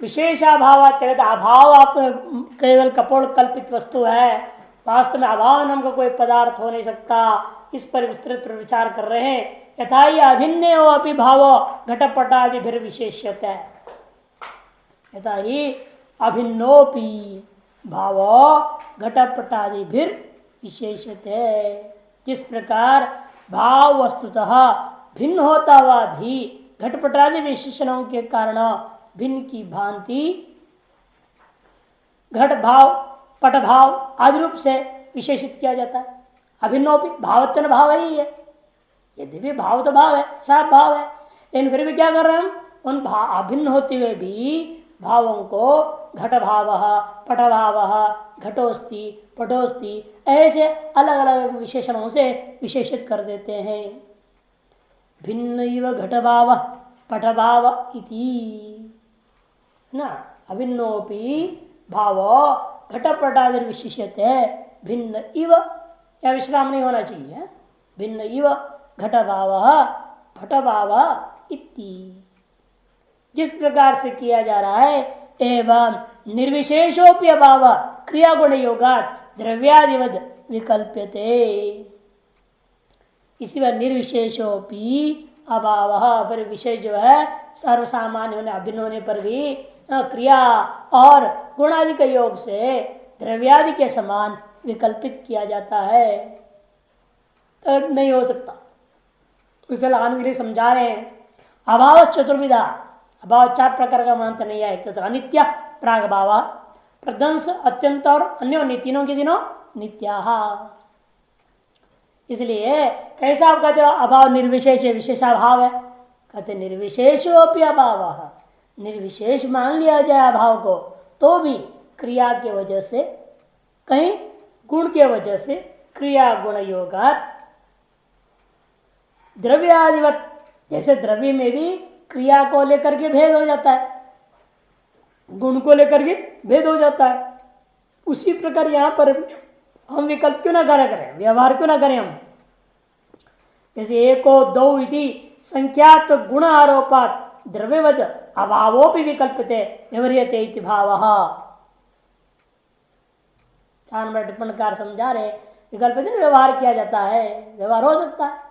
विशेषाभाव अभाव आप केवल कपोल कल्पित वस्तु है, वास्तव में अभाव नाम का कोई पदार्थ हो नहीं सकता। इस पर विस्तृत विचार कर रहे हैं। यथा ही अभिन्न अपि भाव घटपटादि फिर विशेष्यत है। यथा ही अभिन्नोपि भाव घटपटादि फिर विशेषत है। जिस प्रकार भाव वस्तुतः भिन्न होता हुआ भी घटपटादि विशेषणों के कारण भिन्न की भांति घट भाव पट भाव आदि रूप से विशेषित किया जाता है। अभिन्नोपि भावत्व भाव ही है, यदि भी भाव तो भाव है, सब भाव है, लेकिन फिर भी क्या कर रहे हैं हम, उन अभिन्न होते हुए भी भावों को घट भाव पट भाव घटोस्ति पटोस्ति ऐसे अलग अलग विशेषणों से विशेषित कर देते हैं। भिन्न इव घट भाव पट भाव इति ना, अभिन्नोपि भाव घटपटादि विशिष्यते भिन्न इव, या विश्राम नहीं होना चाहिए, भिन्न इव घट भाव पट भाव इति जिस प्रकार से किया जा रहा है। एवं निर्विशेषोपि अभाव क्रिया गुण योगात द्रव्यादिवद विकल्प्यते। इसी बार निर्विशेषोपि अभाव, फिर विशेष जो है सर्वसामान्य होने अभिन्न होने पर भी क्रिया और गुणादि के योग से द्रव्यादि के समान विकल्पित किया जाता है, तो नहीं हो सकता। इसे लगाने के लिए समझा रहे हैं। अभाव चतुर्विधा, अभाव चार प्रकार का मानते नहीं है। तो अनित्य प्राग भाव, प्रध्वंस अत्यंत और अन्योन्य, तीनों के दिनों नित्या। इसलिए कैसा आप कहते हो अभाव निर्विशेष विशेषाभाव है, कहते निर्विशेषोपि अभाव, निर्विशेष मान लिया जाए अभाव को तो भी क्रिया के वजह से, कहीं गुण के वजह से क्रिया गुण योगात द्रव्यादिवत, जैसे द्रव्य में भी क्रिया को लेकर के भेद हो जाता है, गुण को लेकर के भेद हो जाता है, उसी प्रकार यहां पर हम विकल्प क्यों ना करें, व्यवहार क्यों ना करें हम। जैसे एको दो इति संख्यात गुण आरोपात द्रव्यवद अभावोपि विकल्पते व्यवहार्यते इति भावः। 4 नंबर टिप्पणकार समझा रहे, विकल्पते व्यवहार किया जाता है, व्यवहार हो सकता है।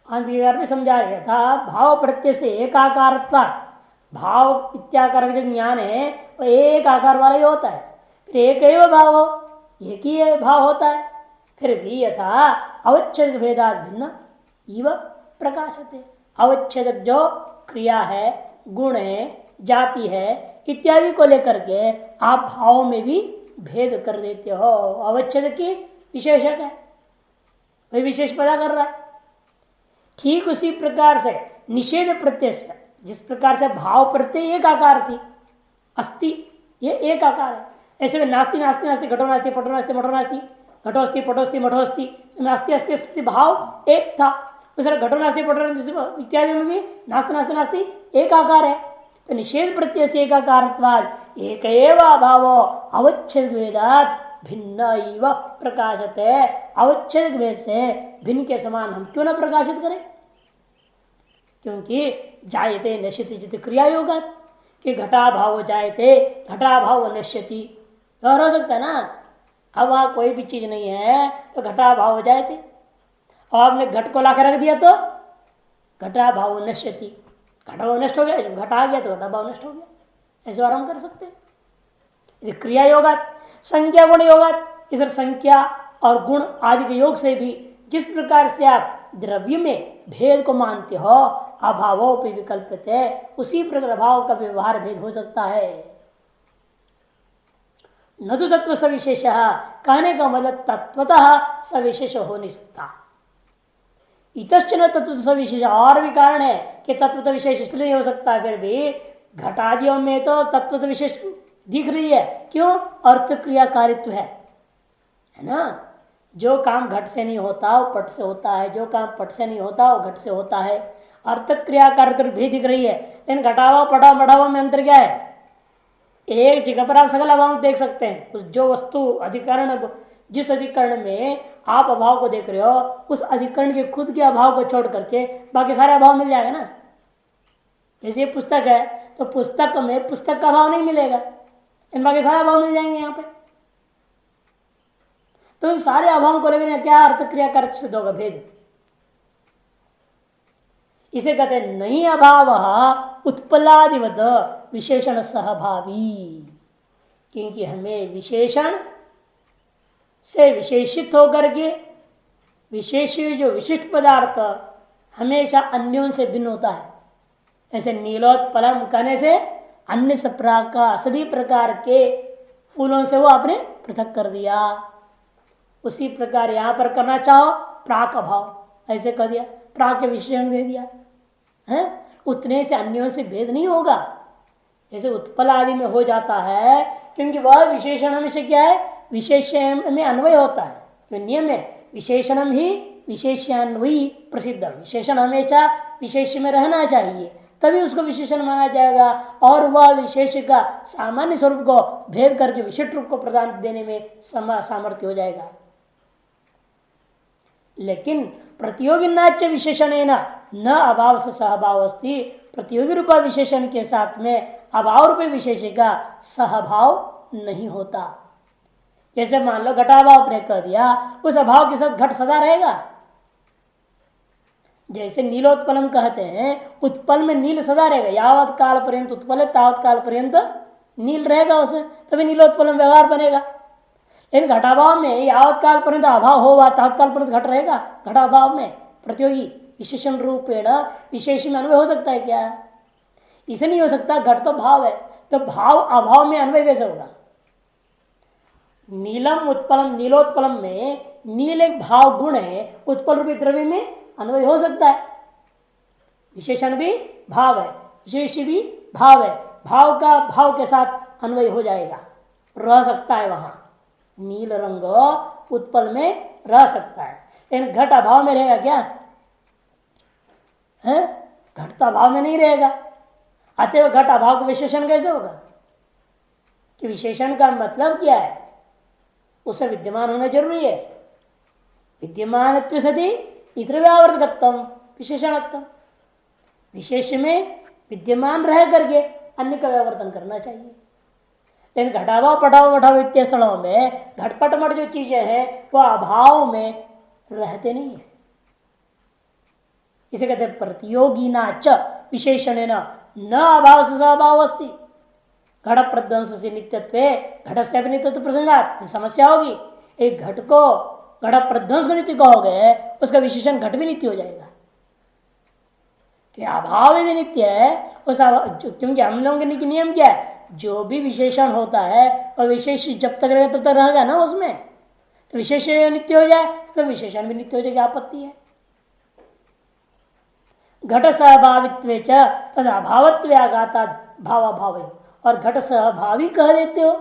अंतिकार में समझा रहे था भाव प्रत्यय से एकाकारत्वात्, भाव इत्याकार जो ज्ञान है वो एक आकार वाला ही होता है, फिर एक ही भाव हो, एक ही भाव होता है, फिर भी यथा अवच्छेद भेदात भिन्न इव प्रकाशते। अवच्छेदक जो क्रिया है, गुण है, जाति है इत्यादि को लेकर के आप भाव में भी भेद कर देते हो। अवच्छेद की विशेषक है, वही विशेष पता कर रहा है। ठीक उसी प्रकार से निषेध प्रत्यय से, जिस प्रकार से भाव प्रत्यय एक आकार थी, अस्ति ये एक आकार है, ऐसे में नास्ति नास्ति नास्ति घटो नास्ति पटो नास्ति मठो नास्ति घटोस्ति पटोस्ति मठोस्ति नास्ति अस्ति अस्ति भाव एक था, उस घटो नास्ति पटो इत्यादि में भी नास्ति नास्ति नास्ति एक आकार है। तो निषेध प्रत्यय से एकाकारत्वाद एक एव अभाव अवच्छेद भेदात भिन्न इव प्रकाशते। अवच्छेद भेद से भिन्न के समान हम क्यों न प्रकाशित करें, क्योंकि जायते नश्यति जित क्रिया योगा कि घटा भाव जायते घटा भाव नश्यति, और हो सकता है ना। अब वहां कोई भी चीज नहीं है तो घटा भाव हो जाए थे, और आपने घट को लाकर रख दिया तो घटा भाव नश्यति, घटा भाव नष्ट हो गया, जब घटा आ गया तो घटा भाव नष्ट हो गया। ऐसे बार हम कर सकते हैं। क्रिया योगा संख्या गुण योगा, इस संख्या और गुण आदि के योग से भी जिस प्रकार से आप द्रव्य में भेद को मानते हो अभावों पर विकल्पते, उसी प्रकार अभाव का व्यवहार भेद हो सकता है। न तो तत्व सविशेष, कहने का मतलब तत्वतः सविशेष हो नहीं सकता। इतश्चन तत्व सविशेष, और भी कारण है कि तत्व विशेष इसलिए नहीं हो सकता। फिर भी घटादियों में तो तत्व विशेष दिख रही है, क्यों? अर्थ क्रियाकारित्व है ना। जो काम घट से नहीं होता वो पट से होता है, जो काम पट से नहीं होता वो घट से होता है। अर्थ क्रियाकारित्व भी दिख रही है, लेकिन घटावा पटावा बढ़ावा में अंतर क्या है? एक जगह पर आप सकल अभाव देख सकते हैं। उस जो वस्तु अधिकरण, जिस अधिकरण में आप अभाव को देख रहे हो, उस अधिकरण के खुद के अभाव को छोड़ करके बाकी सारे अभाव मिल जाएगा ना। जैसे ये पुस्तक है तो पुस्तक में पुस्तक का अभाव नहीं मिलेगा, इन बाकी सारे अभाव मिल जाएंगे यहाँ पे। तो इन सारे अभावों को लेकर क्या अर्थ क्रिया का सिद्ध होगा? भेद। इसे कहते नहीं अभाव उत्पलादिवत विशेषण सहभावी, क्योंकि हमें विशेषण से विशेषित होकर के विशेष जो विशिष्ट पदार्थ हमेशा अन्यों से भिन्न होता है। ऐसे नीलोत्पलम कहने से अन्य सभी प्रकार के फूलों से वो आपने पृथक कर दिया। उसी प्रकार यहां पर करना चाहो प्राक अभाव ऐसे कह दिया, प्राक के विशेषण दे दिया है। उतने से अन्यों से भेद नहीं होगा जैसे उत्पल आदि में हो जाता है, क्योंकि वह विशेषण हमेशा क्या है? विशेषण में अन्वय होता है। तो नियम है विशेषणम ही विशेषान्वयी प्रसिद्ध। विशेषण हमेशा विशेष में रहना चाहिए, तभी उसको विशेषण माना जाएगा और वह विशेष का सामान्य स्वरूप को भेद करके विशिष्ट रूप को प्रदान देने में सामर्थ्य हो जाएगा। लेकिन प्रतियोगी नाच्य विशेषण न अभाव से सहभाव अस्ति, प्रतियोगी रूप विशेषण के साथ में अभाव रूप विशेष का सहभाव नहीं होता। जैसे मान लो घटाभाव आपने कह दिया, उस अभाव के साथ घट सदा रहेगा। जैसे नीलोत्पलम कहते हैं, उत्पल में नील सदा रहेगा, यावत काल पर्यंत उत्पल है तावत काल पर्यंत नील रहेगा उसमें, तभी नीलोत्पलम व्यवहार बनेगा। लेकिन घटाभाव में यावत काल पर्यंत अभाव होगा तावत काल पर्यंत घट रहेगा। घटाभाव में प्रतियोगी विशेषण रूपेण विशेष में अन्वय हो सकता है क्या? इसे नहीं हो सकता, घट तो भाव है, तो भाव अभाव में अन्वय कैसे होगा? नीलम उत्पलम, नीलोत्पलम में नील एक भाव गुण है, उत्पल रूपी द्रव्य में अन्वय हो सकता है। विशेषण भी भाव है, विशेष भी भाव है, भाव का भाव के साथ अन्वय हो जाएगा, रह सकता है वहां। नील रंग उत्पल में रह सकता है, लेकिन घट अभाव में रहेगा क्या? है घट तो अभाव में नहीं रहेगा। अतएव घट अभाव का विशेषण कैसे होगा? कि विशेषण का मतलब क्या है? उसे विद्यमान होना जरूरी है। विद्यमान सती इतर व्यावर्तकत्व विशेषणत्व, विशेष में विद्यमान रह करके अन्य का व्यावर्तन करना चाहिए। लेकिन घटाभाव पटाव मठाव इत्यादि स्थलों में घटपटमट जो चीजें हैं वह अभाव में रहते नहीं है। इसे कहते हैं प्रतियोगिना च विशेषण न अभाव से स्वभाव अस्ति। घट प्रध्वंस से नित्यत्व, घट से भी नित्यत्व प्रसंगात समस्या होगी। एक घट को घट प्रध्वंस को नित्य कहोगे, उसका विशेषण घट भी नित्य हो जाएगा। कि अभाव यदि नित्य है उस, क्योंकि हम लोगों के नियम क्या है? जो भी विशेषण होता है और विशेष जब तक रहेगा तब तक रहेगा ना उसमें, तो विशेष नित्य हो जाए तो विशेषण भी नित्य हो जाएगी, आपत्ति है। घट सहभावित्व तद अभावत्व आघाता भाव भाव, और घट सहभावी कह देते हो,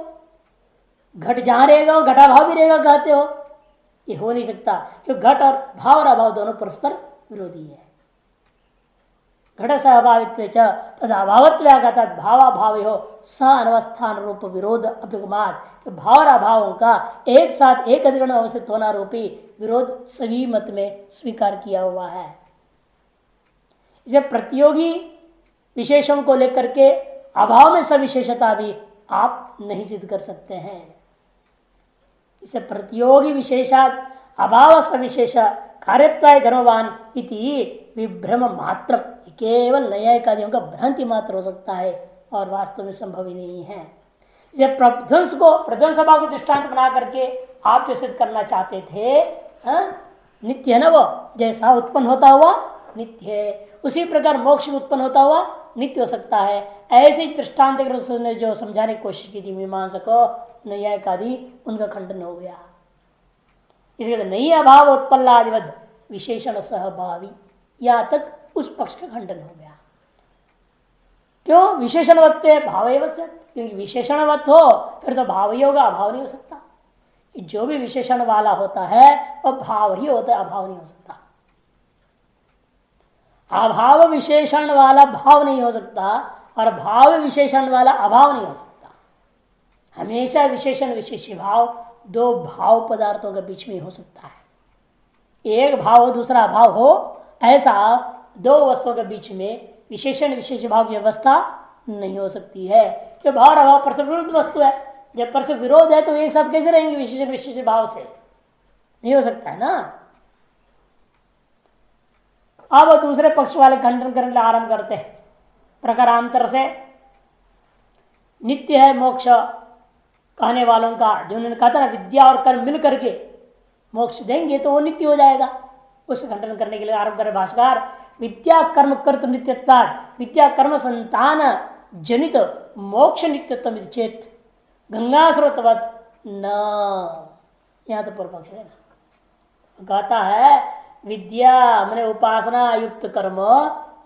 घट जहां रहेगा वो घटाभाव भी रहेगा कहते हो, ये हो नहीं सकता, क्योंकि घट और भाव और अभाव दोनों परस्पर विरोधी है। घट सहभावित्व तद अभावत्व आघाता भावाभाव हो स अनवस्थान रूप विरोध अभिगमात, भाव और अभावों का एक साथ एक अधिकरण अवस्थित होना रूपी विरोध सभी मत में स्वीकार किया हुआ है। इसे प्रतियोगी विशेषों को लेकर के अभाव में सविशेषता भी आप नहीं सिद्ध कर सकते हैं। इसे प्रतियोगी विशेषात अभाव सविशेष कार्यत्वाय धर्मवान इति विभ्रम मात्र, केवल न्यायिकादियों का भ्रांति मात्र हो सकता है और वास्तव में संभव ही नहीं है। इसे प्रध्वंस भाव को दृष्टांत बना करके आप जो सिद्ध करना चाहते थे, नित्य है ना, वो जैसा उत्पन्न होता हुआ नित्य है, उसी प्रकार मोक्ष उत्पन्न होता हुआ नित्य हो सकता है। ऐसे ही दृष्टांत ने जो समझाने की कोशिश की थी मीमांसक न्यायिक आदि, उनका खंडन हो गया। इसके नहीं अभाव उत्पल्लादिवद विशेषण सहभावी, यहां तक उस पक्ष का खंडन हो गया। क्यों? विशेषणवत्व भाव एवं, क्योंकि विशेषणवत्व हो फिर तो भाव ही होगा, अभाव नहीं हो सकता। कि जो भी विशेषण वाला होता है वह भाव ही होता है, अभाव नहीं हो सकता। अभाव विशेषण वाला भाव नहीं हो सकता और भाव विशेषण वाला अभाव नहीं हो सकता। हमेशा विशेषण विशेष भाव दो भाव पदार्थों के बीच में हो सकता है। एक भाव हो दूसरा अभाव हो, ऐसा दो वस्तुओं के बीच में विशेषण विशेष भाव की व्यवस्था नहीं हो सकती है, क्यों भाव और अभाव परस्पर विरुद्ध वस्तु है। जब परस्पर विरोध है तो एक साथ कैसे रहेंगे विशेषण विशेष भाव से, नहीं हो सकता है ना। अब दूसरे पक्ष वाले खंडन करने के आरंभ करते हैं प्रकारांतर से। नित्य है मोक्ष कहने वालों का, जो उन्होंने कहा था ना विद्या और कर्म मिल करके मोक्ष देंगे तो वो नित्य हो जाएगा, उस खंडन करने के लिए आरंभ करे भाष्यकार। विद्या कर्म कर्तृ नित्यत्वात् विद्या कर्म संतान जनित मोक्ष नित्यत्व चेत गंगा स्रोतवत न। यहां तो पूर्व पक्ष है ना, कहता है विद्या मैंने उपासना युक्त कर्म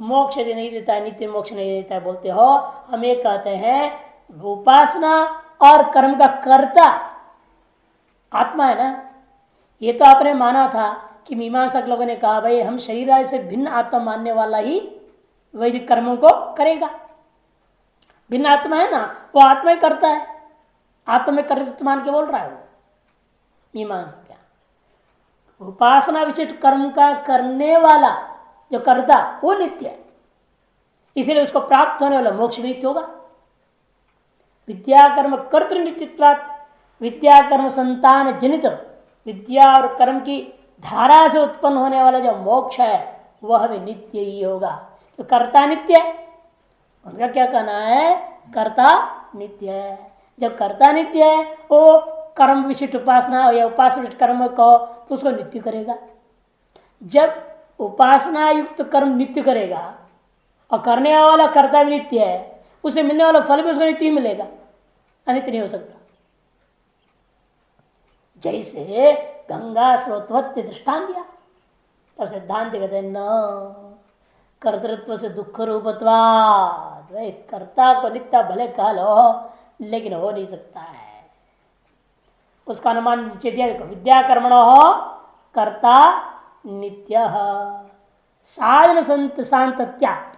मोक्ष नहीं देता है, नित्य मोक्ष नहीं देता है बोलते हो। हम ये कहते हैं उपासना और कर्म का कर्ता आत्मा है ना। ये तो आपने माना था कि मीमांसक लोगों ने कहा भाई हम शरीर आदि से भिन्न आत्मा मानने वाला ही वैदिक कर्मों को करेगा। भिन्न आत्मा है ना, वो आत्मा ही करता है, आत्मा में कर्तृत्व मान के बोल रहा है वो मीमांसा। क्या उपासना विशिष्ट कर्म का करने वाला जो कर्ता वो नित्य है, इसलिए उसको प्राप्त होने वाला मोक्ष नित्य होगा। विद्या कर्म कर्तृ नित्यत्वात् विद्या कर्म संतान जनित विद्या और कर्म की धारा से उत्पन्न होने वाला जो मोक्ष है वह भी नित्य ही होगा। तो कर्ता नित्य है, उनका क्या कहना है कर्ता नित्य है। जब कर्ता नित्य है वो कर्म विशिष्ट उपासना या उपासना विशिष्ट कर्म को तो उसको नित्य करेगा। जब उपासना युक्त कर्म नित्य करेगा और करने वाला कर्ता भी नित्य है, उसे मिलने वाला फल भी उसको नित्य मिलेगा, अनित्य नहीं हो सकता। जैसे गंगा स्रोतवत दृष्टान दिया तब सिद्धांत कहते हैं न कर्तृत्व से दुख रूपत्वाद, वही कर्ता को नित्य भले कह लो लेकिन हो नहीं सकता है। उसका अनुमान नीचे दिया देखो, विद्या कर्मणो हो कर्ता नित्य साधन संत सांतत्यात्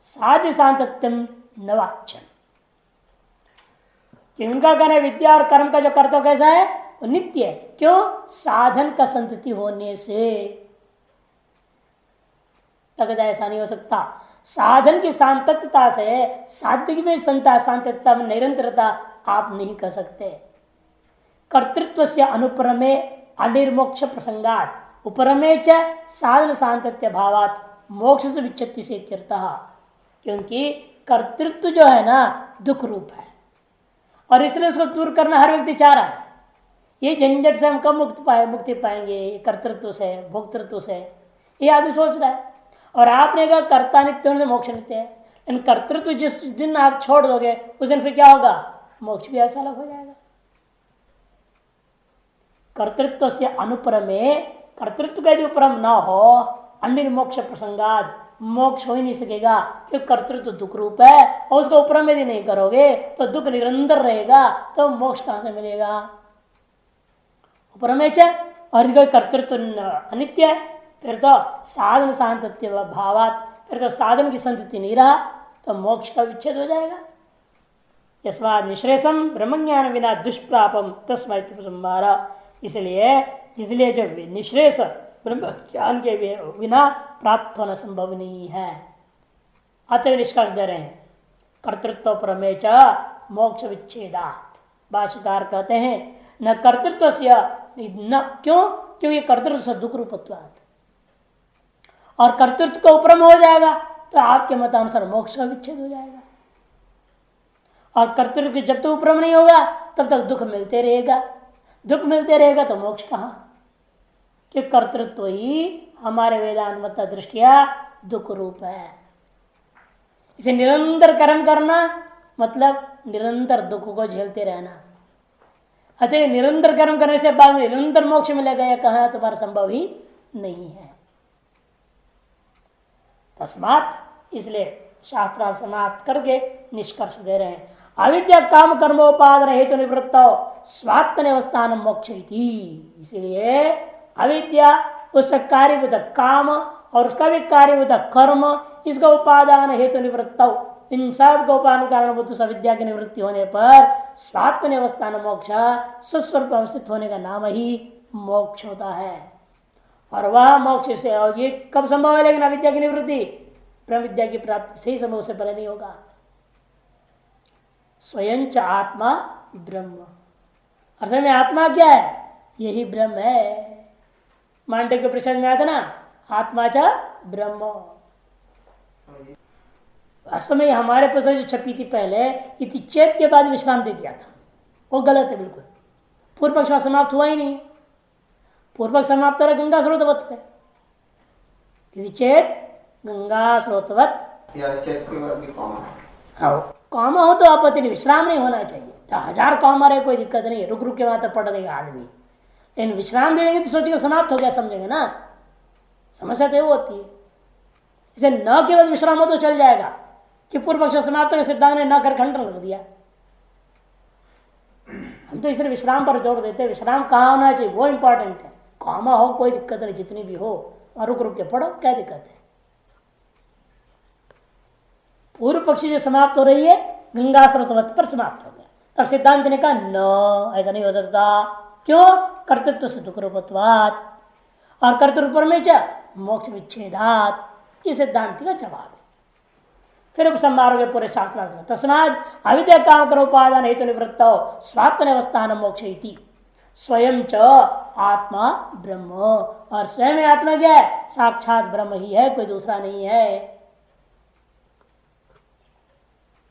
साध्य सांतत्यम नवाचन। उनका कहना है विद्या और कर्म का जो कर्तव्य कैसा है वो नित्य है। क्यों? साधन का संतति होने से। तक ऐसा नहीं हो सकता। साधन की सांतत्यता से साध्य में सांतत्यता में निरंतरता आप नहीं कर सकते। कर्तृत्व से अनुप्रमे अनिर्मोक्ष प्रसंगात उपरमे च साधन सांतत्य भावात मोक्ष से विच्छत्ति से इत्यर्थः। क्योंकि कर्तृत्व जो है ना दुख रूप है और इसलिए उसको दूर करना हर व्यक्ति चाह रहा है। ये झंझट से हम कब मुक्ति पाएंगे? कर्तृत्व से, भोक्तृत्व से, ये आदमी सोच रहा है। और आपने कहा कर्ता नित्य से मोक्ष नित्य है, लेकिन कर्तृत्व जिस दिन आप छोड़ दोगे उस दिन फिर क्या होगा? मोक्ष भी ऐसा अलग हो जाएगा। कर्तृत्व से अनुपरमे, कर्तृत्व का यदि उपरम न हो अनिर्मोक्ष प्रसंगाद मोक्ष हो ही नहीं सकेगा, क्योंकि कर्तृत्व दुख रूप है और उसको उपरम यदि नहीं करोगे तो दुख निरंतर रहेगा, तो मोक्ष कहां से मिलेगा? उपरमेच और कोई कर्तृत्व अनित्य है, फिर तो साधन सांतत्य भावात, फिर तो साधन की संतति नहीं रहा तो मोक्ष का विच्छेद हो जाएगा। यस्मात् निश्रेषम ब्रह्मज्ञान बिना दुष्प्रापम तस्मात् संभारा। इसलिए जो निश्रेष ब्रह्म ज्ञान के बिना प्राप्त होना संभव नहीं है। अतः निष्कर्ष दे रहे हैं कर्तृत्व प्रमेय मोक्ष विच्छेदात। भाष्यकार कहते हैं न कर्तृत्व से न, क्यों? क्योंकि कर्तृत्व से दुख रूपत्वात्, और कर्तृत्व का उपरम हो जाएगा तो आपके मतानुसार मोक्ष का विच्छेद हो जाएगा। और कर्तृत्व की जब तक उपरम नहीं होगा तब तक दुख मिलते रहेगा, दुख मिलते रहेगा तो मोक्ष कहां? कि कर्तृत्व ही हमारे वेदांत मत दृष्टिया दुख रूप है। इसे निरंतर कर्म करना मतलब निरंतर दुख को झेलते रहना। अतः निरंतर कर्म करने से बाद में निरंतर मोक्ष मिलेगा यह कहना तुम्हारा संभव ही नहीं है। तस्मात्, इसलिए शास्त्रार्थ समाप्त करके निष्कर्ष दे रहे हैं अविद्या काम कर्मोपादन हेतु निवृत्त स्वात्मनिवस्थान मोक्ष। इसलिए अविद्या उसका कार्यभूत काम और उसका भी कार्यभूत कर्म, इसका उपादान हेतु निवृत्त, इन सब को उपादान कारणभूत अविद्या की निवृत्ति होने पर स्वात्मनिवस्थान मोक्ष, स्वस्वरूप अवस्थित होने का नाम ही मोक्ष होता है। और वह मोक्ष से, और ये कब संभव है लेकिन अविद्या की निवृत्ति? ब्रह्म विद्या की प्राप्ति सही समय से पहले नहीं होगा। स्वयं च आत्मा ब्रह्म, असल में आत्मा क्या है? यही ब्रह्म है। मांडव्य के प्रश्न में आया था ना, आत्मा च ब्रह्म। वास्तव में हमारे पुस्तक जो छपी थी पहले, इति चेत के बाद विश्राम दे दिया था, वो गलत है बिल्कुल। पूर्व पक्ष समाप्त हुआ ही नहीं। पूर्व पक्ष समाप्त हो रहा गंगा स्रोतवत पे, किसी चेत गंगा स्रोतवत कॉमा हो तो आपत्ति नहीं, विश्राम नहीं होना चाहिए। तो 1000 कॉमा रहे कोई दिक्कत नहीं है, रुक रुक के वहां तक पढ़ देगा आदमी। लेकिन विश्राम दे देंगे तो सोचेंगे समाप्त हो गया, समझेंगे ना। समस्या तो वो होती है। इसे न केवल विश्राम हो तो चल जाएगा कि पूर्व पक्ष समाप्त हो, सिद्धांत ने न कर खंडन कर दिया। हम तो इसलिए विश्राम पर जोर देते हैं। विश्राम कहाँ होना चाहिए वो इंपॉर्टेंट है। कॉमा हो कोई दिक्कत नहीं, जितनी भी हो, और रुक रुक के पढ़ो, क्या दिक्कत है। पूर्व पक्षी जो समाप्त हो रही है गंगा स्रोतवत पर समाप्त हो गया, तब सिद्धांत ने कहा न, ऐसा नहीं हो सकता। क्यों? कर्तृत्व से दुख रूपत्वात्, और कर्तृत्व में मोक्ष विच्छेदात, ये सिद्धांत का जवाब है। फिर उपसंहार हो गए पूरे शास्त्रार्थ। तस्माद अविद्या काम करो उपादान हेतु निवृत्त स्वात्म अवस्थान मोक्ष इति स्वयं च आत्मा ब्रह्म, और स्वयं आत्मा क्या है? साक्षात ब्रह्म ही है, कोई दूसरा नहीं है।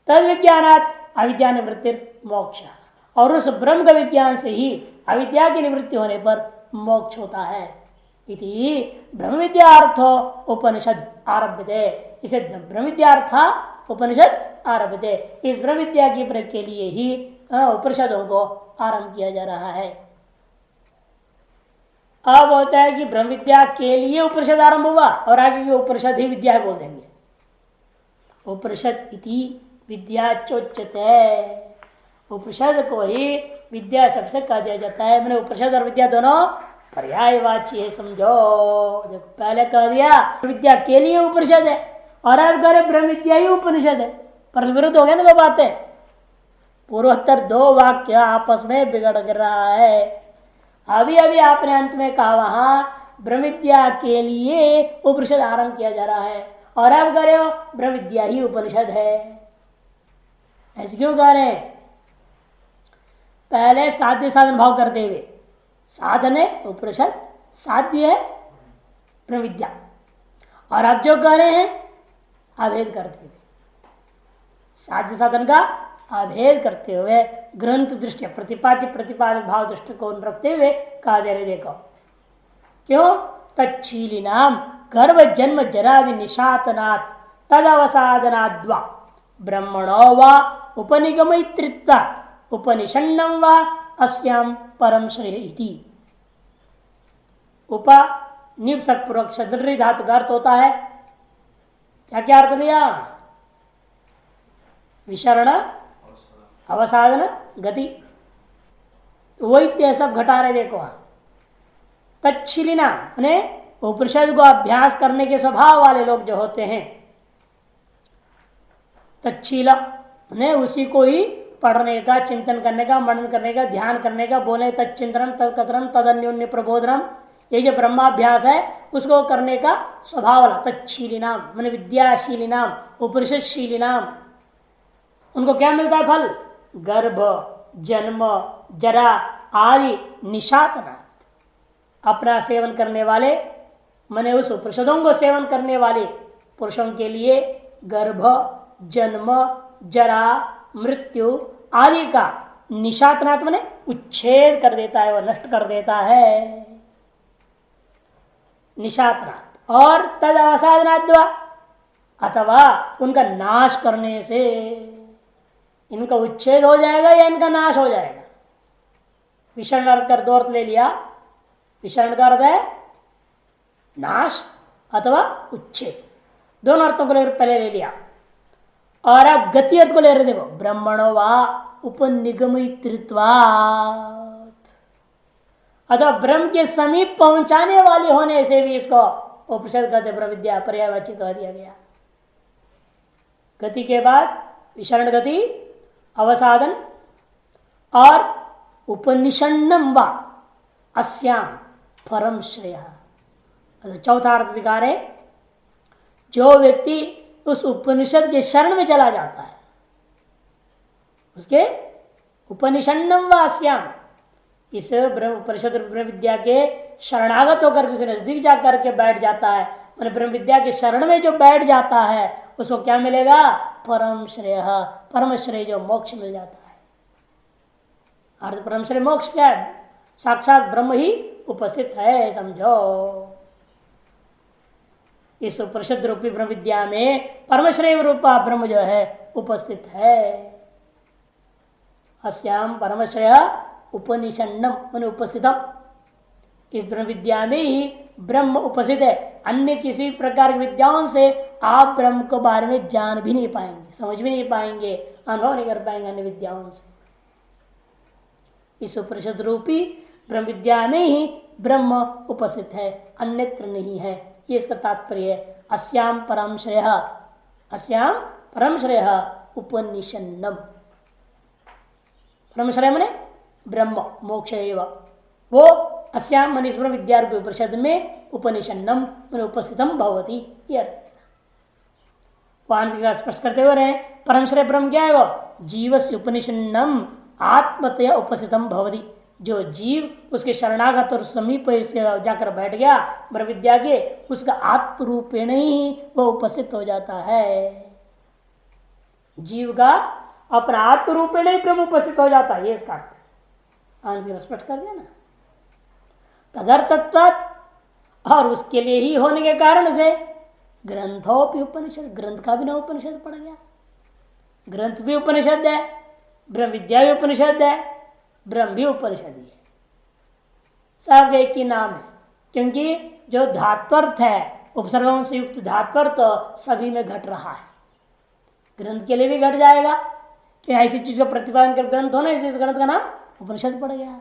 तद विज्ञानात अविद्या निवृत्ति मोक्ष, और उस ब्रह्म का विज्ञान से ही अविद्या की निवृत्ति होने पर मोक्ष होता है। इति ब्रह्म विद्यार्थो उपनिषद आरभ्यते, इसे ब्रह्म विद्यार्था उपनिषद आरभ्यते, इस ब्रह्म विद्या की प्रयोग के लिए ही उपनिषदों को आरंभ किया जा रहा है। अब होता है कि ब्रह्म विद्या के लिए उपनिषद आरंभ हुआ, और आगे की उपनिषद ही विद्या बोल देंगे। उपनिषद इति विद्या चोच्यते, उपनिषद को ही विद्या सबसे कह दिया जाता है। मैंने उपनिषद और विद्या दोनों पर्यायवाची है, समझो। देखो पहले कह दिया विद्या के लिए उपनिषद है, और अब कह रहे ब्रह्म विद्या ही उपनिषद है। पर विरुद्ध हो गया ना दो बातें। पूर्वोत्तर दो वाक्य आपस में बिगड़ रहा है। अभी अभी आपने अंत में कहा वहां ब्रह्म विद्या के लिए उपनिषद आरंभ किया जा रहा है, और अब कह रहे हो ब्रह्म विद्या ही उपनिषद है। ऐसे क्यों कह रहे हैं? पहले साध्य साधन भाव करते हुए, साधन है उपनिषद, साध्य है ब्रह्म विद्या, और अब जो कह रहे हैं अभेद करते हुए, साध्य साधन का अभेद करते हुए ग्रंथ दृष्टि प्रतिपाद्य प्रतिपादक भाव दृष्टिकोण रखते हुए कहा दे रहे। देखो क्यों? तच्छीली नाम गर्भ जन्म जरादि निशातनात् तद अवसादनाद्वा ब्रह्मणो वा उपनिगमयित्रित्वा उपनिषन्नम वा अस्याम परम श्रेय इति। उपनिषदपूर्वक शदृ धातु का अर्थ होता है क्या? क्या अर्थ लिया? विशरण, अवसाधन, गति। वही सब घटा रहे। देखो तच्छिलिना ने उपनिषद को अभ्यास करने के स्वभाव वाले लोग जो होते हैं, तच्छीला ने उसी को ही पढ़ने का, चिंतन करने का, मनन करने का, ध्यान करने का, बोले तच्चिंतनम तत्कथनम तदन्योन्य प्रबोधनम, ये जो ब्रह्माभ्यास है उसको करने का स्वभाव वाला तच्छीली नाम मैंने विद्याशीली नाम उपनिषदशीली नाम। उनको क्या मिलता है फल? गर्भ, जन्म, जरा आदि निशातनात्, अपना सेवन करने वाले मैंने उस उपनिषदों को सेवन करने वाले पुरुषों के लिए गर्भ, जन्म, जरा, मृत्यु आदि का निशातनात् मैंने उच्छेद कर देता है, वह नष्ट कर देता है निशातनात्। और तद अवसादनाद्वा, अथवा उनका नाश करने से इनका उच्छेद हो जाएगा या इनका नाश हो जाएगा। विषण अर्थ कर दो अर्थ ले लिया। विषण का अर्थ है नाश अथवा उच्छेद, दोनों अर्थों को पहले ले लिया। और अब गति अर्थ को ले रहे, देखो ब्रह्मणो वा उपनिगमित्रित्वात्, अथवा ब्रह्म के समीप पहुंचाने वाले होने से भी इसको उपनिषद कहते ब्रह्म विद्या पर्यायवाची कह दिया गया। गति के बाद विशरण गति, अवसाधन और उपनिषन्नम वा अस्याम परम श्रेय। चौथा अर्थ विकार है, जो व्यक्ति उस उपनिषद के शरण में चला जाता है, उसके उपनिषन्नम वास्याम, इस ब्रह्म उपनिषद ब्रह्म विद्या के शरणागत होकर उसे नजदीक जा करके बैठ जाता है, मैंने ब्रह्म विद्या के शरण में जो बैठ जाता है उसको क्या मिलेगा? परम श्रेय, परम श्रेय जो मोक्ष मिल जाता है। अर्थ परम श्रेय मोक्ष क्या है? साक्षात ब्रह्म ही उपस्थित है, समझो। इस उपनिषद रूपी ब्रह्म विद्या में परमश्रेय रूपा ब्रह्म जो है उपस्थित है। अस्याम परमश्रेय उपनिषन्नम मन उपस्थितम, इस ब्रह्म विद्या में ही ब्रह्म उपस्थित है। अन्य किसी प्रकार की विद्याओं से आप ब्रह्म के बारे में जान भी नहीं पाएंगे, समझ भी नहीं पाएंगे, अनुभव नहीं कर पाएंगे अन्य विद्याओं से। इस उपनिषद रूपी ब्रह्म विद्या में ही ब्रह्म उपस्थित है, अन्यत्र नहीं है, ये इसका तात्पर्य है। अस्याम परम श्रेय, अस्याम परम श्रेय उपनिषन्नम, परम श्रेय मने ब्रह्म मोक्ष एवं, वो अस्याम मन इस ब्रह्म विद्या रूपी उपनिषद में उपनिषन्नम मन उपस्थितम भवति, ये अर्थ है। स्पष्ट करते हुए रहे, परम श्रेय ब्रह्म क्या है? वो जीव से उपनिषन्नम आत्मतया उपस्थितम भवति, जो जीव उसके शरणागत और समीप जाकर बैठ गया ब्रह्म विद्या के, उसका आत्म रूपेण ही वह उपस्थित हो जाता है। जीव का अपना आत्म रूपेण ही ब्रह्म उपस्थित हो जाता है, ये इसका अर्थ स्पष्ट कर दिया ना। तदर्थत्वात्, और उसके लिए ही होने के कारण से ग्रंथोपि उपनिषद, ग्रंथ का भी ना उपनिषद पड़ गया। ग्रंथ भी उपनिषद है, ब्रह्म विद्या भी उपनिषद है, ब्रह्म भी उपनिषद ही है, सब एक ही नाम है। क्योंकि जो धात्वर्थ है, उपसर्गों से युक्त धात्वर्थ सभी में घट रहा है, ग्रंथ के लिए भी घट जाएगा कि ऐसी चीज का प्रतिपादन कर ग्रंथ होना, इस ग्रंथ का नाम उपनिषद पड़ गया।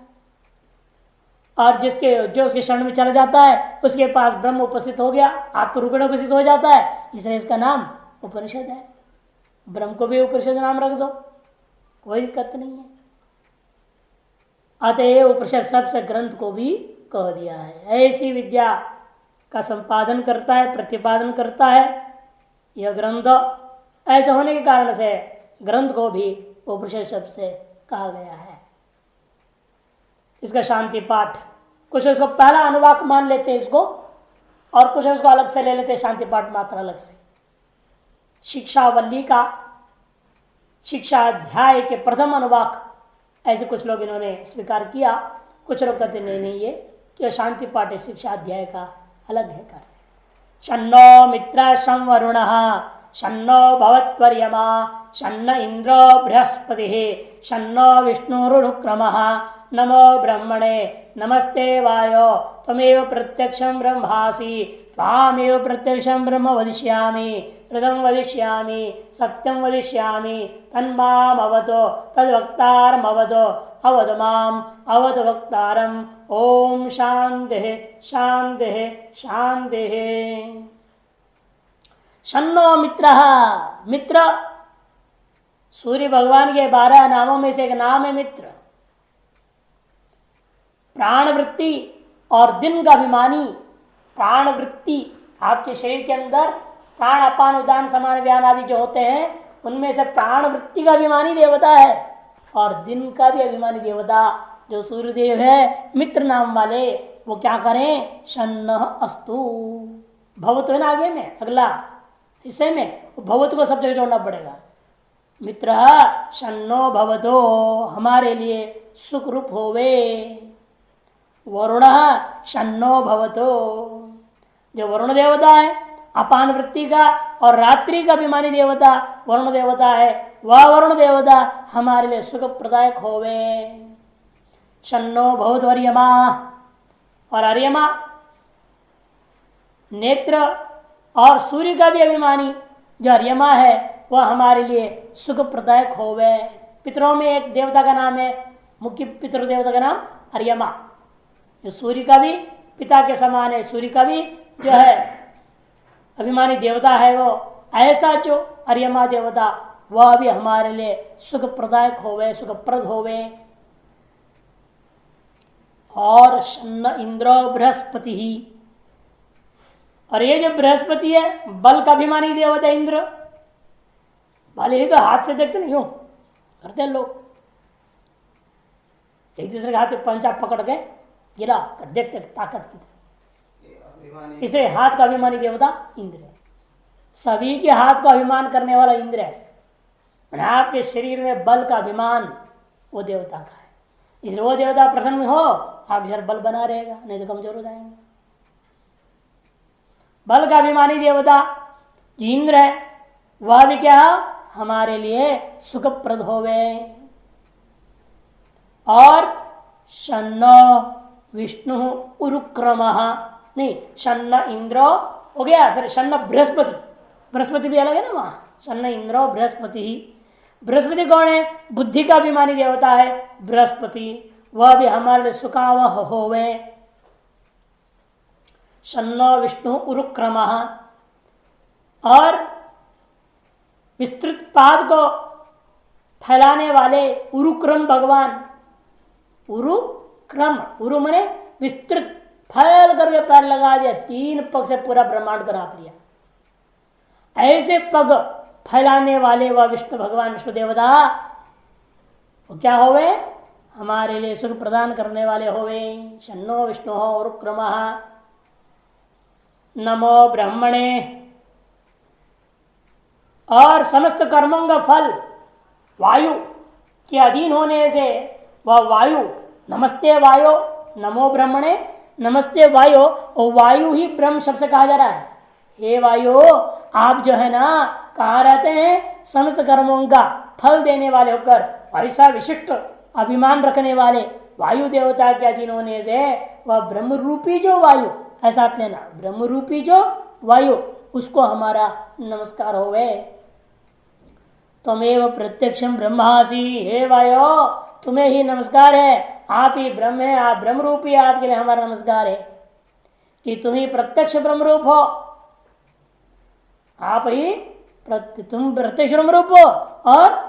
और जिसके जो उसके शरण में चला जाता है उसके पास ब्रह्म उपस्थित हो गया, आत्मरूपेण उपस्थित हो जाता है, इसलिए इसका नाम उपनिषद है। ब्रह्म को भी उपनिषद नाम रख दो, कोई दिक्कत नहीं है। अतएव उपनिषद सबसे ग्रंथ को भी कह दिया है। ऐसी विद्या का संपादन करता है, प्रतिपादन करता है यह ग्रंथ। ऐसे होने के कारण से ग्रंथ को भी उपनिषद शब्द से कहा गया है। इसका शांति पाठ, कुछ उसको पहला अनुवाक मान लेते हैं इसको, और कुछ उसको अलग से ले लेते हैं शांति पाठ मात्र अलग से। शिक्षावल्ली का शिक्षा अध्याय के प्रथम अनुवाक ऐसे कुछ लोग इन्होंने स्वीकार किया, कुछ लोग कहते नहीं नहीं, ये कि शांति पाठ शिक्षा अध्याय का अलग है कर। शन्नो मित्र संवरुण शन्नो भवत्वर्यमा शन्न इंद्रो बृहस्पति शन्नो विष्णुरुक्रमः नमो ब्रह्मणे नमस्ते वायो त्वमेव प्रत्यक्षं ब्रह्मासि त्वामेव प्रत्यक्षं ब्रह्म वदिष्यामि हृदं वदिष्यामि सत्यं वदिष्यामि तन्माम अवतो तद्वक्तारम् अवतो अवद माम अवद वक्तारम्। ओम शांति शांति शांति। शन्नो मित्र, मित्र सूर्य भगवान के 12 नामों में से एक नाम है मित्र। प्राणवृत्ति और दिन का अभिमानी, प्राणवृत्ति आपके शरीर के अंदर प्राण अपान उदान समान व्यान आदि जो होते हैं उनमें से प्राणवृत्ति का अभिमानी देवता है, और दिन का भी अभिमानी देवता जो सूर्यदेव है मित्र नाम वाले, वो क्या करें? शन्न अस्तु। भवत्व है ना आगे में अगला हिस्से में, भवत्व को सब जगह जोड़ना पड़ेगा। मित्र शन्नो भवतो, हमारे लिए सुख रूप होवे। वरुण शन्नो भवतो, जो वरुण देवता है अपान वृत्ति का और रात्रि का अभिमानी देवता वरुण देवता है, वह वरुण देवता हमारे लिए सुख प्रदायक होवे। शन्नो भवत अर्यमा, और अर्यमा नेत्र और सूर्य का भी अभिमानी जो अर्यमा है वह हमारे लिए सुख प्रदायक होवे। पितरों में एक देवता का नाम है, मुख्य पितृ देवता का नाम अर्यमा, जो सूर्य का भी पिता के समान है, सूर्य का भी जो है अभिमानी देवता है वो। ऐसा जो अर्यमा देवता वह भी हमारे लिए सुख प्रदायक होवे, सुखप्रद होवे। और शन्न इंद्र बृहस्पति ही, और ये जो बृहस्पति है बल का अभिमानी देवता इंद्र, भले ही तो हाथ से देखते नहीं हो करते हैं लोग, एक दूसरे के हाथ में पंचा पकड़ के गिरा देखते ताकत की तरह। इसे हाथ का अभिमानी देवता इंद्र है। सभी के हाथ को अभिमान करने वाला इंद्र है। आपके शरीर में बल का अभिमान वो देवता का है, इसलिए वो देवता प्रसन्न हो आप जर बल बना रहेगा, नहीं तो कमजोर हो जाएंगे। बल का अभिमानी देवता इंद्र है, वह भी क्या हमारे लिए सुखप्रद होवे। और शन्न विष्णु उरुक्रम, नहीं शन्न इंद्रो हो गया, फिर शन्न बृहस्पति, बृहस्पति भी अलग है ना वहां, शन्न इंद्रो बृहस्पति ही। बृहस्पति कौन है? बुद्धि का अभिमानी देवता है बृहस्पति, वह भी हमारे लिए सुखावह होवे। शन्नो विष्णु उरुक्रम, और विस्तृत पाद को फैलाने वाले उरुक्रम भगवान। उरुक्रम, उरु मने विस्तृत, फैल करके पैर लगा दिया, 3 पग से पूरा ब्रह्मांड को नाप लिया। ऐसे पग फैलाने वाले वह विष्णु भगवान विष्णु देवता वो क्या होवे? हमारे लिए सुख प्रदान करने वाले होवे। शन्नो विष्णु उरुक्रम नमो ब्रह्मणे, और समस्त कर्मों का फल वायु के अधीन होने से वह वायु, नमस्ते वायु, नमो ब्रह्मणे, नमस्ते वायु, और वायु ही ब्रह्म शब्द से कहा जा रहा है। हे वायु, आप जो है ना कहाँ रहते हैं? समस्त कर्मों का फल देने वाले होकर ऐसा विशिष्ट अभिमान रखने वाले वायु देवता के अधीन होने से वह ब्रह्म रूपी जो वायु, ऐसा आप लेना, ब्रह्म रूपी जो वायु, उसको हमारा नमस्कार होवे। त्वमेव प्रत्यक्षम ब्रह्मासि, हे वायु तुम्हें ही नमस्कार है, आप ही ब्रह्म है, आप ब्रह्म रूपी, आपके लिए हमारा नमस्कार है कि तुम ही प्रत्यक्ष ब्रह्म रूप हो, आप ही तुम प्रत्यक्ष ब्रह्म रूप हो, और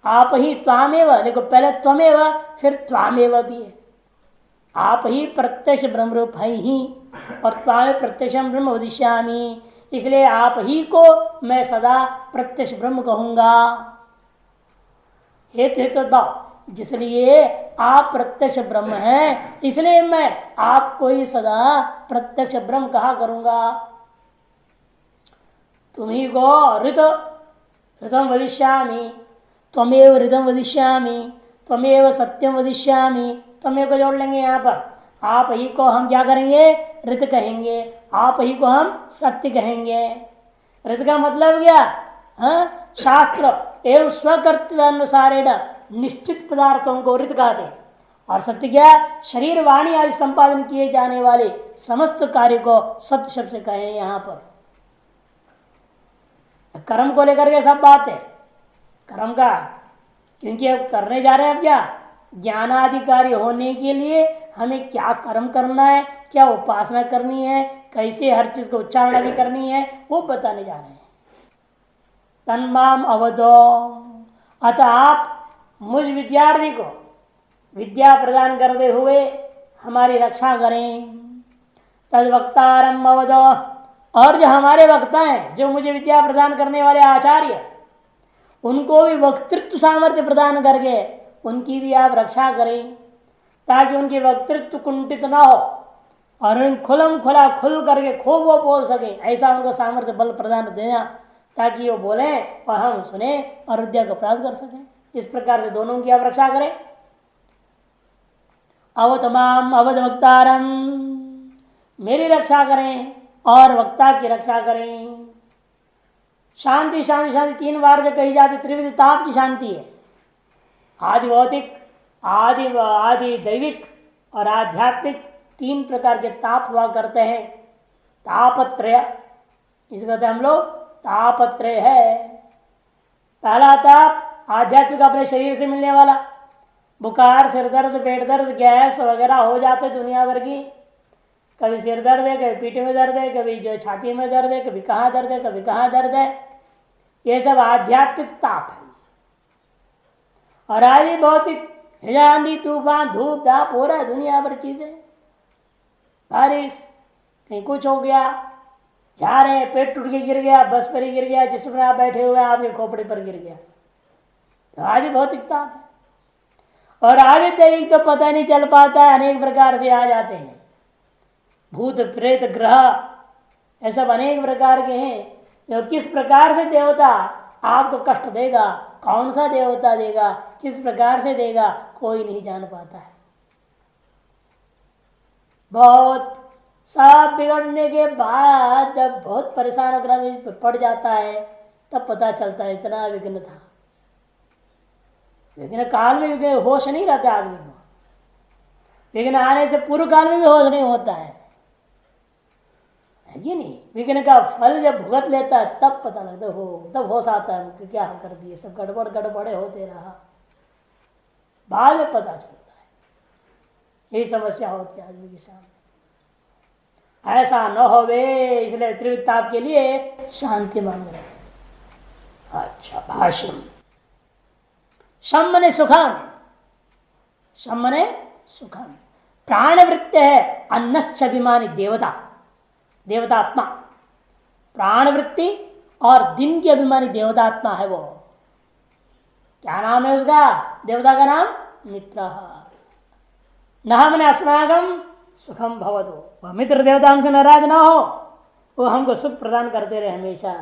आप ही त्वामेव, देखो पहले त्वमेव फिर त्वामेव भी है, आप ही प्रत्यक्ष ब्रह्म रूप है ही, और त्वामेव प्रत्यक्षम ब्रह्म वदिष्यामि, इसलिए आप ही को मैं सदा प्रत्यक्ष ब्रह्म कहूंगा। हेतु हेतु भाव, जिसलिए आप प्रत्यक्ष ब्रह्म हैं, इसलिए मैं आपको ही सदा प्रत्यक्ष ब्रह्म कहा करूंगा। तुम्ही को ऋतम वदिष्यामि, त्वमेव ऋतम वदिष्यामि, त्वमेव सत्यम वदिष्यामि, त्वमेव को जोड़ लेंगे यहाँ पर। आप ही को हम क्या करेंगे? ऋत कहेंगे, आप ही को हम सत्य कहेंगे। ऋत का मतलब क्या? हाँ, शास्त्र एवं स्वकर्तव्यानुसारेण निश्चित पदार्थों को ऋत कहते हैं, और सत्य क्या? शरीर वाणी आदि संपादन किए जाने वाले समस्त कार्य को सत्य शब्द से कहे। यहाँ पर कर्म को लेकर के सब बात है, कर्म का, क्योंकि अब करने जा रहे हैं। अब क्या ज्ञानाधिकारी होने के लिए हमें क्या कर्म करना है, क्या उपासना करनी है, कैसे हर चीज को उच्चारण आदि करनी है, वो बताने जा रहे हैं। तन्माम अवदो, अतः आप मुझ विद्यार्थी को विद्या प्रदान करते हुए हमारी रक्षा करें। तद वक्तारम अवदो, और जो हमारे वक्ता हैं, जो मुझे विद्या प्रदान करने वाले आचार्य, उनको भी वक्तृत्व सामर्थ्य प्रदान करके उनकी भी आप रक्षा करें, ताकि उनकी वक्तृत्व कुंठित ना हो और खुलम खुला खुल करके खूब वो बोल सके। ऐसा उनको सामर्थ्य बल प्रदान देना, ताकि वो बोले और हम सुने और विद्या को प्राप्त कर सकें। इस प्रकार से दोनों की आप रक्षा करें। अवतमाम अवध वक्तारम, मेरी रक्षा करें और वक्ता की रक्षा करें। शांति शांति शांति 3 बार जो कही जाती, त्रिविध ताप की शांति है। आदि भौतिक, आदि दैविक और आध्यात्मिक 3 प्रकार के ताप हुआ करते हैं। तापत्रय, इसे कहते हैं हम लोग तापत्रय है। पहला ताप आध्यात्मिक, अपने शरीर से मिलने वाला, बुखार, सिर दर्द, पेट दर्द, गैस वगैरह हो जाते दुनिया भर की। कभी सिर दर्द है, कभी पीठ में दर्द है, कभी जो छाती में दर्द है, कभी कहाँ दर्द है, कभी कहाँ दर्द है। ये सब आध्यात्मिक ताप है। और आदि भौतिक, आंधी तूफान, धूप धाप हो रहा है दुनिया भर चीजें, बारिश, कहीं कुछ हो गया, जा रहे हैं, पेट टूट के गिर गया, बस पर ही गिर गया, जिसमें आप बैठे हुए आपके खोपड़े पर गिर गया, तो आदि भौतिकता है। और आगे दैविक तो पता नहीं चल पाता है, अनेक प्रकार से आ जाते हैं, भूत प्रेत ग्रह ऐसा अनेक प्रकार के हैं। जो किस प्रकार से देवता आपको कष्ट देगा, कौन सा देवता देगा, किस प्रकार से देगा, कोई नहीं जान पाता है। बहुत सब बिगड़ने के बाद जब बहुत परेशान होकर पड़ जाता है तब पता चलता है इतना विघ्न था। विघ्न काल में विघ्न होश नहीं रहता आदमी को, विघ्न आने से पूर्व काल में भी होश नहीं होता है कि नहीं। विघ्न का फल जब भुगत लेता है तब पता लगता हो, तब होश आता है कि क्या कर दिए, सब गड़बड़ गड़बड़े होते रहा, बाद में पता चलता है। यही समस्या होती है आदमी के सामने। ऐसा न होवे इसलिए त्रिविताप के लिए शांति मांग रहे। अच्छा, भाष्यम शम मने सुखम, शम मने सुखम, प्राणवृत्ति है अन्नश्च अभिमानी देवता, देवतात्मा, प्राणवृत्ति और दिन की अभिमानी देवतात्मा है वो। क्या नाम है उसका, देवता का नाम मित्र। न हमने अस्माकम सुखम भवतु, वह मित्र देवता हमसे नाराज ना हो, वो हमको सुख प्रदान करते रहे, हमेशा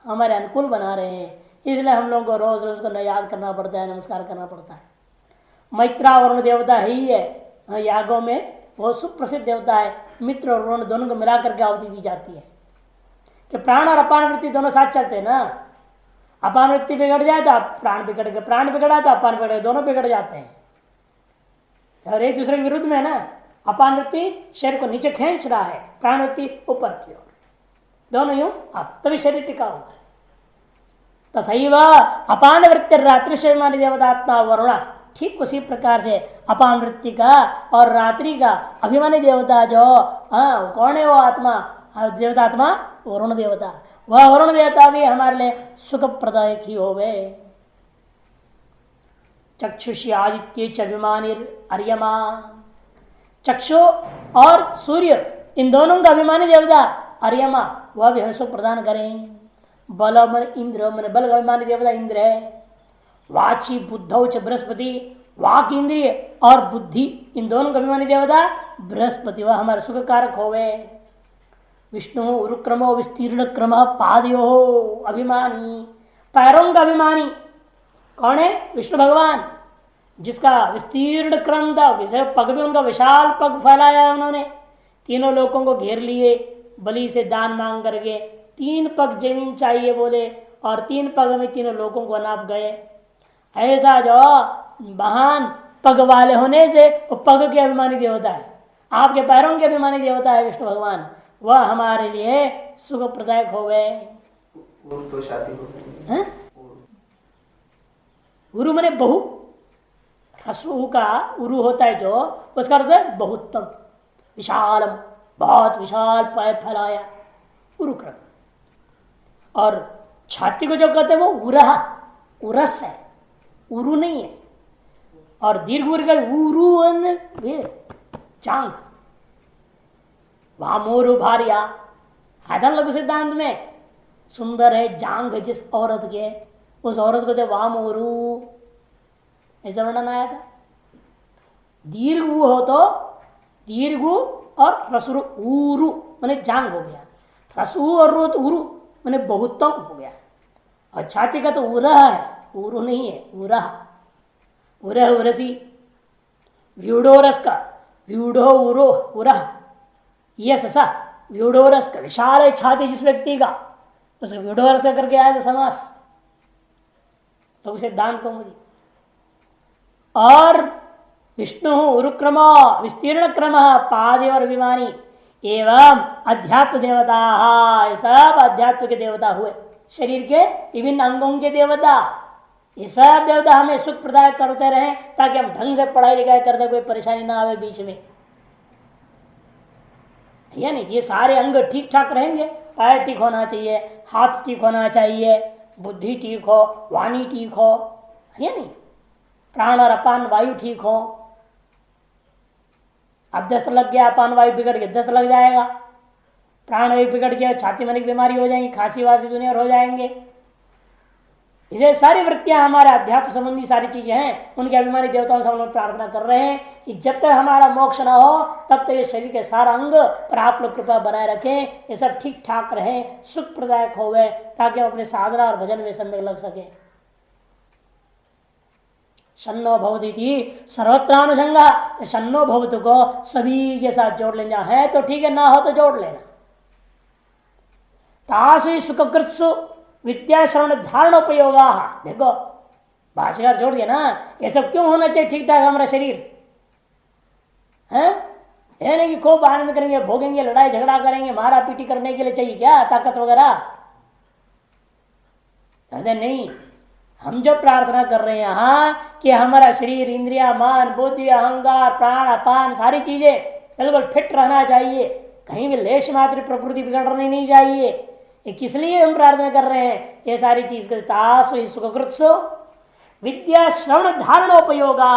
हमारे अनुकूल बना रहे हैं, इसलिए हम लोगों को रोज रोज को याद करना पड़ता है, नमस्कार करना पड़ता है। मैत्रा वरुण देवता ही है यागों में, वो सुप्रसिद्ध देवता है। मित्र और वरुण दोनों को मिलाकर के आहुति दी जाती है कि प्राण और अपान वृत्ति दोनों साथ चलते हैं ना। अपान वृत्ति बिगड़ जाए तो प्राण बिगड़ गए, प्राण बिगड़ा तो अपान बिगड़ गए, दोनों बिगड़ जाते हैं और एक दूसरे के विरुद्ध में ना। अपान वृत्ति शरीर को नीचे खींच रहा है, प्राण वृत्ति ऊपर की ओर, दोनों यूं आप, तभी शरीर टिका हुआ है। तथैव अपान वृत्ति रात्रि शरीर देवतात्मा वरुणा, ठीक उसी प्रकार से अपान वृत्ति का और रात्रि का अभिमानी देवता जो कौन है वो आत्मा, देवतात्मा वरुण देवता, वह वरुण देवता भी हमारे लिए सुख प्रदायक ही होवे। चक्षुषी आदित्य च अभिमानी अर्यमा, चक्षु और सूर्य इन दोनों का अभिमानी देवता अर्यमा, वह भी हमें सुख प्रदान करें। बल मन इंद्र, मन बल का अभिमानी देवता इंद्र है। वाची बुद्धौ च बृहस्पति, वाक इंद्रिय और बुद्धि इन दोनों का अभिमानी देवता बृहस्पति, वह हमारे सुख कारक होवे। विष्णु उरुक्रमो विस्तीर्ण क्रम पादयो अभिमानी, पैरों का अभिमानी कौन है, विष्णु भगवान, जिसका विस्तीर्ण क्रम था, पग भी उनका विशाल पग फैलाया उन्होंने, तीनों लोगों को घेर लिए बलि से दान मांग करके। 3 पग जमीन चाहिए बोले और 3 पग में तीनों लोगों को नाप गए। ऐसा जो महान पग वाले होने से वो पग के अभिमानी देवता है, आपके पैरों के अभिमानी देवता है विष्णु भगवान, वह हमारे लिए सुख प्रदायक हो गए। गुरु मने बहु, ह्रस्व का उरु होता है जो, उसका अर्थ है बहुत्तम, विशालम, बहुत विशाल पैर फैलाया, उरु क्रम। और छाती को जो कहते हैं वो उरह, उरस है, उरु नहीं है। और दीर्घ उरु चांग, वामोरु भार्या, आधन लघु सिद्धांत में सुंदर है जांग जिस औरत के, उस औरत को वामोरु ऐसा वर्णन आया था। दीर्घ हो तो दीर्घ और रसुरु, उरु मैंने जांग हो गया, रसु और रू तो उरु मैंने बहुतम हो गया। और छाती का तो उरह है, उरु नहीं है, उरह, उरह उरसी, व्यूढ़ोरस का व्यूढ़ो उरो उरह, यस सा व्यूढ़ोरस का विशाल है छाती जिस व्यक्ति का, उसका व्यूढ़ोरस करके आया था समास, तो उसे दान कहूंगी। और विष्णु उरुक्रम विस्तीर्ण क्रम पादे और विमानी एवं अध्यात्म देवता, सब अध्यात्म के देवता हुए, शरीर के विभिन्न अंगों के देवता, ये सब देवता हमें सुख प्रदान करते रहे ताकि हम ढंग से पढ़ाई लिखाई करते कोई परेशानी ना आवे बीच में, यानी ये सारे अंग ठीक ठाक रहेंगे, पैर ठीक होना चाहिए, हाथ ठीक होना चाहिए, बुद्धि ठीक हो, वाणी ठीक हो, है नहीं, प्राण और अपान वायु ठीक हो। अब दस्त लग गया, अपान वायु बिगड़ के दस्त लग जाएगा, प्राण बिगड़ गया, छाती में की बीमारी हो जाएंगी, खांसी वासी दुनिया हो जाएंगे। इसे सारी वृत्तियां हमारे अध्यात्म संबंधी सारी चीजें हैं, उनके अभिमानी देवताओं से हम लोग प्रार्थना कर रहे हैं कि जब तक हमारा मोक्ष न हो तब तक ये शरीर के सारा अंग पर आप लोग कृपा बनाए रखें, ये सब ठीक ठाक रहे, सुख प्रदायक हो गए, ताकि हम अपने साधना और भजन में सम्यक लग सके। शन्नो भवती सर्वत्रानुषंगा, शन्नो भवतु को सभी के साथ जोड़ लेना है तो ठीक है, ना हो तो जोड़ लेना। तासु सुखकृत्सु विद्या श्रवण धारण उपयोगा। देखो भाष्यकार जोड़ दिया ना, ये सब क्यों होना चाहिए ठीक ठाक हमारा शरीर है? ये नहीं कि खूब आनंद करेंगे, भोगेंगे, लड़ाई झगड़ा करेंगे, मारा पीटी करने के लिए चाहिए क्या ताकत वगैरह? नहीं, हम जो प्रार्थना कर रहे हैं यहाँ कि हमारा शरीर, इंद्रिया, मान, बुद्धि, अहंकार, प्राण, अपान सारी चीजें बिल्कुल फिट रहना चाहिए, कहीं भी लेश मात्र प्रकृति बिगड़नी नहीं चाहिए। ये किस लिए हम प्रार्थना कर रहे हैं? ये सारी चीज करता सुखकृत्सु विद्या श्रवण धारणोपयोगा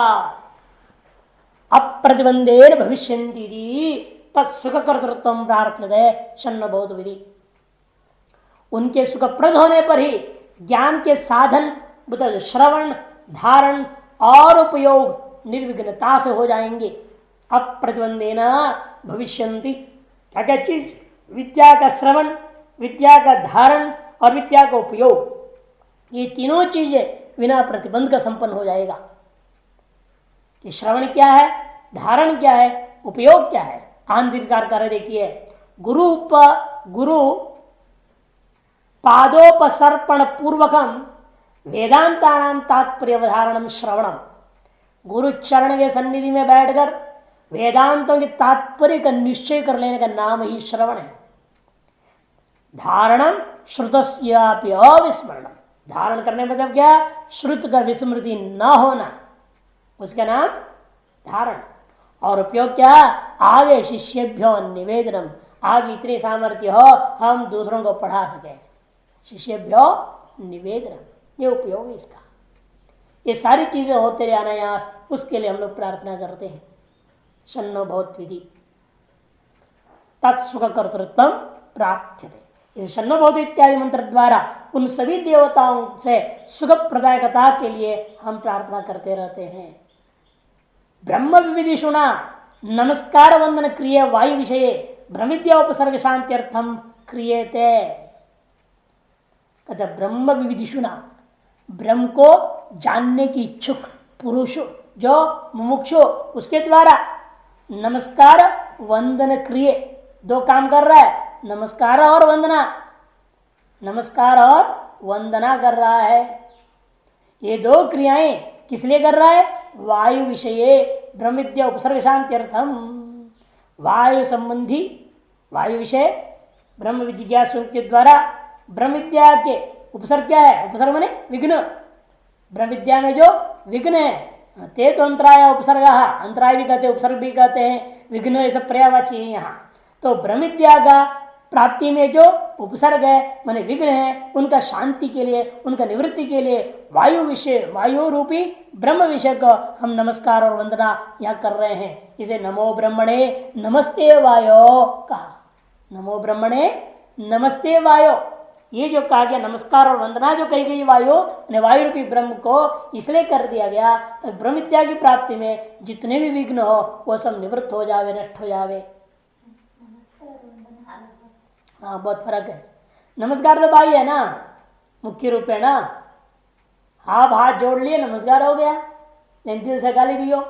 अप्रतिबंधेन भविष्यन्ति तत्सुखकर्तृत्व प्रार्थना शन्न बहुत विधि। उनके सुखप्रद होने पर ही ज्ञान के साधन श्रवण, धारण और उपयोग निर्विघ्नता से हो जाएंगे। अप्रतिबंधेन भविष्यन्ति, क्या क्या चीज? विद्या का श्रवण, विद्या का धारण और विद्या का उपयोग, ये तीनों चीजें बिना प्रतिबंध का संपन्न हो जाएगा। कि श्रवण क्या है, धारण क्या है, उपयोग क्या है? आंधिकार कर देखिए, गुरु पादोपसर्पण पूर्वकम वेदांतानाम तात्पर्यवधारणम श्रवणम। गुरु चरण के सन्निधि में बैठकर वेदांतों के तात्पर्य का निश्चय कर लेने का नाम ही श्रवण है। धारणम श्रुतस्यापि अविस्मरणम, धारण करने मतलब क्या? श्रुत का विस्मृति न होना, उसका नाम धारण। और उपयोग क्या? आगे शिष्यभ्यो निवेदनम, आगे इतनी सामर्थ्य हो हम दूसरों को पढ़ा सके, शिष्यभ्यो निवेदनम, ये उपयोग है इसका। ये सारी चीजें होते रहे अनायास, उसके लिए हम लोग प्रार्थना करते हैं। शन्नो भवत विधि तत्सुख कर्तृत्व प्राप्यते। इस शन्नो भवत इत्यादि मंत्र द्वारा उन सभी देवताओं से सुख प्रदायकता के लिए हम प्रार्थना करते रहते हैं। ब्रह्म विविधिषुणा नमस्कार वंदन क्रिय वायु विषय ब्रह्मविद्या उपसर्ग शांत्यर्थम क्रियते। कहते ब्रह्म विविधिषुणा, ब्रह्म को जानने की इच्छुक पुरुष जो मुमुक्षु, उसके द्वारा नमस्कार वंदन क्रिय, दो काम कर रहा है, नमस्कार और वंदना, नमस्कार और वंदना कर रहा है। ये दो क्रियाएं किस लिए कर रहा है? वायु विषय ब्रह्म विद्या उपसर्ग शांत्यर्थम, वायु संबंधी, वायु विषय ब्रह्म जिज्ञासु के द्वारा ब्रह्म विद्या के उपसर्ग क्या है? उपसर्ग माने विघ्न, ब्रह्म विद्या में जो विघ्न है, ते तो अंतराय उपसर्ग, अंतराय भी कहते हैं, उपसर्ग भी कहते हैं, विघ्न ये सब पर्यायवाची है यहाँ। तो ब्रह्म विद्या का प्राप्ति में जो उपसर्ग है माने विघ्न है, उनका शांति के लिए, उनका निवृत्ति के लिए वायु विषय, वायु रूपी ब्रह्म विषय को हम नमस्कार और वंदना यहाँ कर रहे हैं। इसे नमो ब्रह्मणे नमस्ते वायो कहा, नमो ब्रह्मणे नमस्ते वायो। ये जो कहा गया नमस्कार और वंदना जो कही गई वायु, वायु रूपी ब्रह्म को इसलिए कर दिया गया तो ब्रह्म विद्या की प्राप्ति में जितने भी विघ्न हो वो सब निवृत्त हो जावे, नष्ट हो जावे। हाँ बहुत फर्क है। नमस्कार तो भाई है ना, मुख्य रूप है ना, आप हाथ जोड़ लिए नमस्कार हो गया, लेकिन दिल से गाली दियो,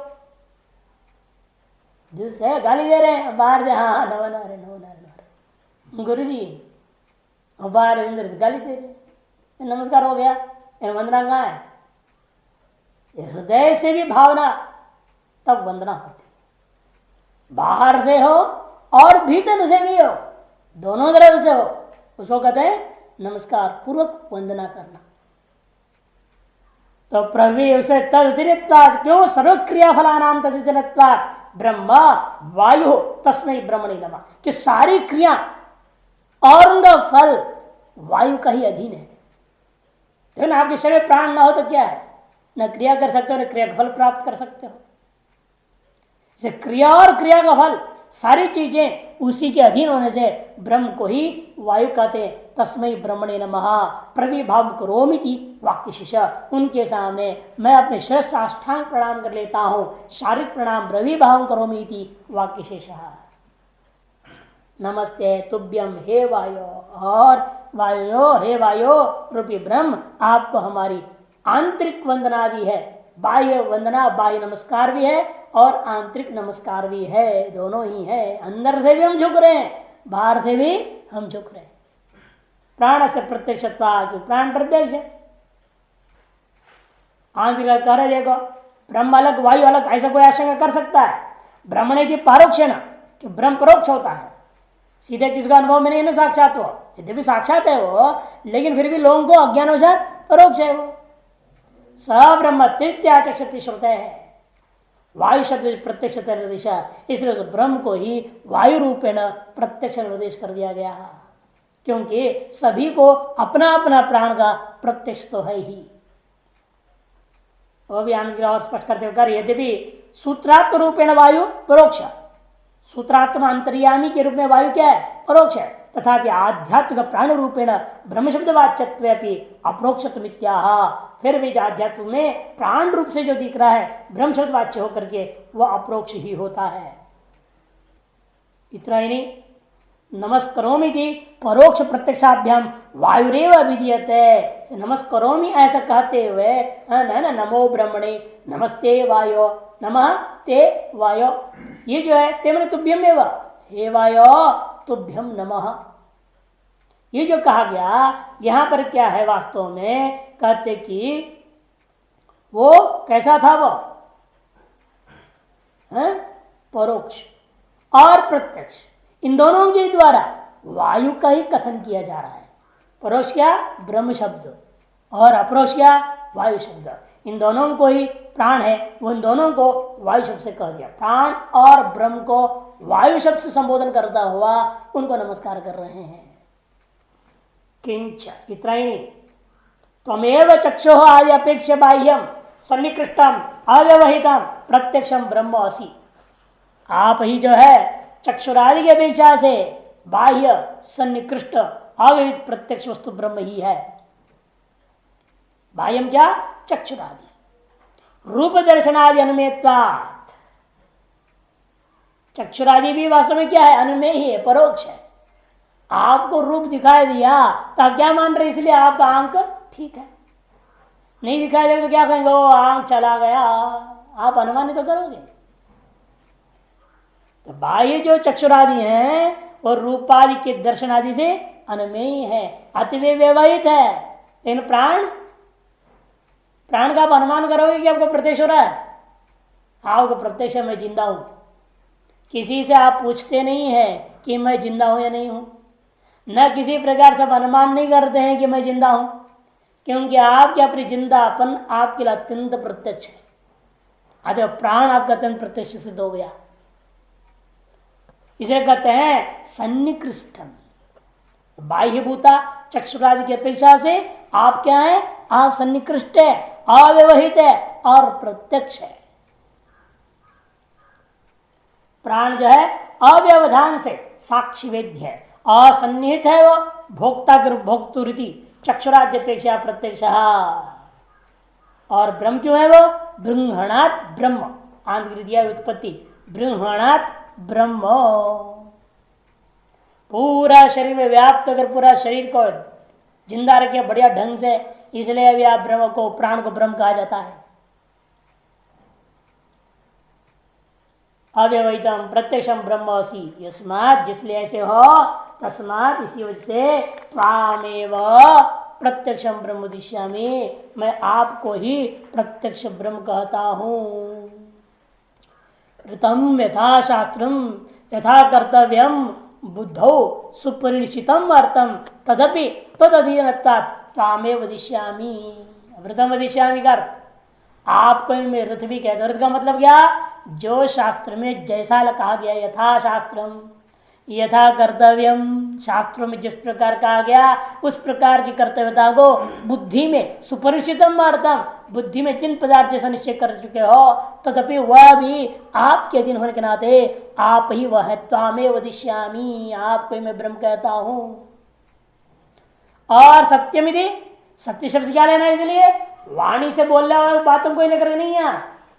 दिल से गाली दे रहे हैं, बाहर से हाँ नवनारे नवनारे गुरु जी, और बाहर अंदर से गाली दे रहे, नमस्कार हो गया, वंदना कहाँ है? हृदय से भी भावना तब वंदना होती, बाहर से हो और भीतर से भी हो, दोनों तरफ से हो, उसको कहते हैं नमस्कार पूर्वक वंदना करना। तो प्रवीण से तदिनित्वात्, क्यों? सर्वक्रिया फलानाम तदिनित्वात् ब्रह्मा वायु तस्मै ब्रह्मणे नमः, कि सारी क्रिया और उनका फल वायु का ही अधीन है। देखो ना, आपके शरीर में प्राण ना हो तो क्या है? न क्रिया कर सकते हो, न क्रिया का फल प्राप्त कर सकते हो। इसे क्रिया और क्रिया का फल सारी चीजें उसी के अधीन होने से ब्रह्म को ही वायु कहते। तस्मै ब्रह्मणे नमः प्रविभाव करोमिति वाक्य शिष्य, उनके सामने मैं अपने शिर साष्टांग प्रणाम कर लेता हूं। शारीरिक प्रणाम प्रविभाव करोमिति वाक्य शेष। नमस्ते तुभ्यम हे वायो, और वायो हे वायो रूपी ब्रह्म, आपको हमारी आंतरिक वंदना भी है। बाह्य वंदना, बाह्य नमस्कार भी है और आंतरिक नमस्कार भी है, दोनों ही है। अंदर से भी हम झुक रहे हैं, बाहर से भी हम झुक रहे हैं। प्राण से प्रत्यक्ष, प्राण प्रत्यक्ष है। आंतरिक कह रहे देखो ब्रह्म अलग वायु अलग, ऐसा कोई आशंका कर सकता है? ब्रह्मणे की परोक्ष न, कि ब्रह्म परोक्ष होता है, सीधे किसका अनुभव में नहीं है ना साक्षात। वो यद्यपि साक्षात है वो, लेकिन फिर भी लोगों को अज्ञानवशात परोक्ष है वो। सब्रह्म तृतीयाचक्षति श्रुते है, वायु शब्द प्रत्यक्ष निर्देश, इसलिए उस ब्रह्म को ही वायु रूपेण प्रत्यक्ष निर्देश कर दिया गया है, क्योंकि सभी को अपना अपना प्राण का प्रत्यक्ष तो है ही। वो भी और स्पष्ट करते हुए, यद्यपि सूत्रात्म रूपेण वायु परोक्ष, सूत्रात्मा अंतर्यामी के रूप में वायु क्या है? परोक्ष है। तथापि आध्यात्मिक प्राण रूपेण ब्रह्म शब्द वाच्यत्वे अप्रोक्षत्वमित्याह, फिर भी आध्यात्म में प्राण रूप से जो दिख रहा है ब्रह्म शब्द वाच्य होकर के वह अप्रोक्ष ही होता है। इतना ही नहीं, नमस्करोमि की परोक्ष प्रत्यक्षाभ्याम वायुरेव विधीयते। नमस्करोमि ऐसा कहते हुए न नमो ब्रह्मणे नमस्ते वायो नमः ते वायो, ये जो है ते मैंने तुभ्यम एवं, हे वायो तुभ्यम नमः, ये जो कहा गया यहां पर क्या है? वास्तव में कहते कि वो कैसा था? वो परोक्ष और प्रत्यक्ष, इन दोनों के द्वारा वायु का ही कथन किया जा रहा है। परोक्ष क्या? ब्रह्म शब्द, और अपरोक्ष क्या? वायु शब्द। इन दोनों को ही प्राण है, वो इन दोनों को वायु शब्द से कह दिया। प्राण और ब्रह्म को वायु शब्द से संबोधन करता हुआ उनको नमस्कार कर रहे हैं। किंच, इतना ही नहीं, त्वमेव चक्षु आदि अपेक्ष बाह्यम सन्निकृष्टम अव्यवहितम प्रत्यक्षम ब्रह्म असि, आप ही जो है चक्षुरादि की अपेक्षा से बाह्य सन्निकृष्ट अव्यवहित प्रत्यक्ष वस्तु ब्रह्म ही है। बाह्यम क्या? चक्षुरादि, रूप दर्शनादि अनुमेयत्वात्, चक्षुरादि भी वास्तव में क्या है? अनुमेय ही है, परोक्ष है। आपको रूप दिखाई दिया तो आप क्या मान रहे? इसलिए आपका आंख ठीक है, नहीं दिखाई देगा तो क्या कहेंगे? वो आंख चला गया, आप अनुमान तो करोगे। तो बाह्य जो चक्षुरादि है वो रूपादि के दर्शन आदि से अनुमेय है, अतिवे व्यवहित है। लेकिन प्राण, प्राण का आप अनुमान करोगे कि आपको प्रत्यक्ष हो रहा है? आपको प्रत्यक्ष मैं जिंदा हूं, किसी से आप पूछते नहीं है कि मैं जिंदा हूं या नहीं हूं, न किसी प्रकार से अनुमान नहीं करते हैं कि मैं जिंदा हूं, क्योंकि आपके अपनी जिंदापन आपके लिए अत्यंत प्रत्यक्ष है। अतः प्राण आपका अत्यंत प्रत्यक्ष सिद्ध हो गया। इसे कहते हैं सन्निकृष्टम, बाह्यभूता चक्षुरादि की अपेक्षा से आप क्या है? आप सन्निकृष्ट है, अव्यवहित है और प्रत्यक्ष है। प्राण जो है अव्यवधान से साक्षी वेद्य है, असन्निहित है, वो भोक्ता भोक्तुरीति चक्षुराद्य अपेक्षा प्रत्यक्ष। और ब्रह्म क्यों है? वो बृंहणात् ब्रह्म, आंतरिक उत्पत्ति, बृंहणात् ब्रह्म, पूरा शरीर में व्याप्त अगर पूरा शरीर को जिंदा रखे बढ़िया ढंग से, इसलिए अभी आप ब्रह्म को, प्राण को ब्रह्म कहा जाता है। अव्यवहितम प्रत्यक्षम ब्रह्म असि, यस्मात्, जिसलिए ऐसे हो, तस्मात्, इसी वजह से, त्वामेव प्रत्यक्षम ब्रह्म दिश्यामि, मैं आपको ही प्रत्यक्ष ब्रह्म कहता हूं। ऋतम यथा शास्त्रम यथा कर्तव्यम बुद्धौ सुपरिचितम अर्थम तदपि तदधीनत्वात् त्वामेव वदिष्यामि। वृतम वदिष्यामि का अर्थ आपको मैं रथ भी कहते। रथ का मतलब क्या? जो शास्त्र में जैसा कहा गया, यथा शास्त्रम, यथा कर्तव्यम, शास्त्रों में जिस प्रकार कहा गया उस प्रकार की कर्तव्यता को बुद्धि में सुपरिचितम अर्थम, बुद्धि में जिन पदार्थ जैसा निश्चय कर चुके हो तथापि वह भी आपके अधीन होने के नाते आप ही वह है, त्वामेव वदिष्यामि, आपको ही मैं ब्रह्म कहता हूं। और सत्यमिति, सत्य शब्द क्या लेना है, इसलिए वाणी से बोलने वाली बातों को लेकर नहीं है,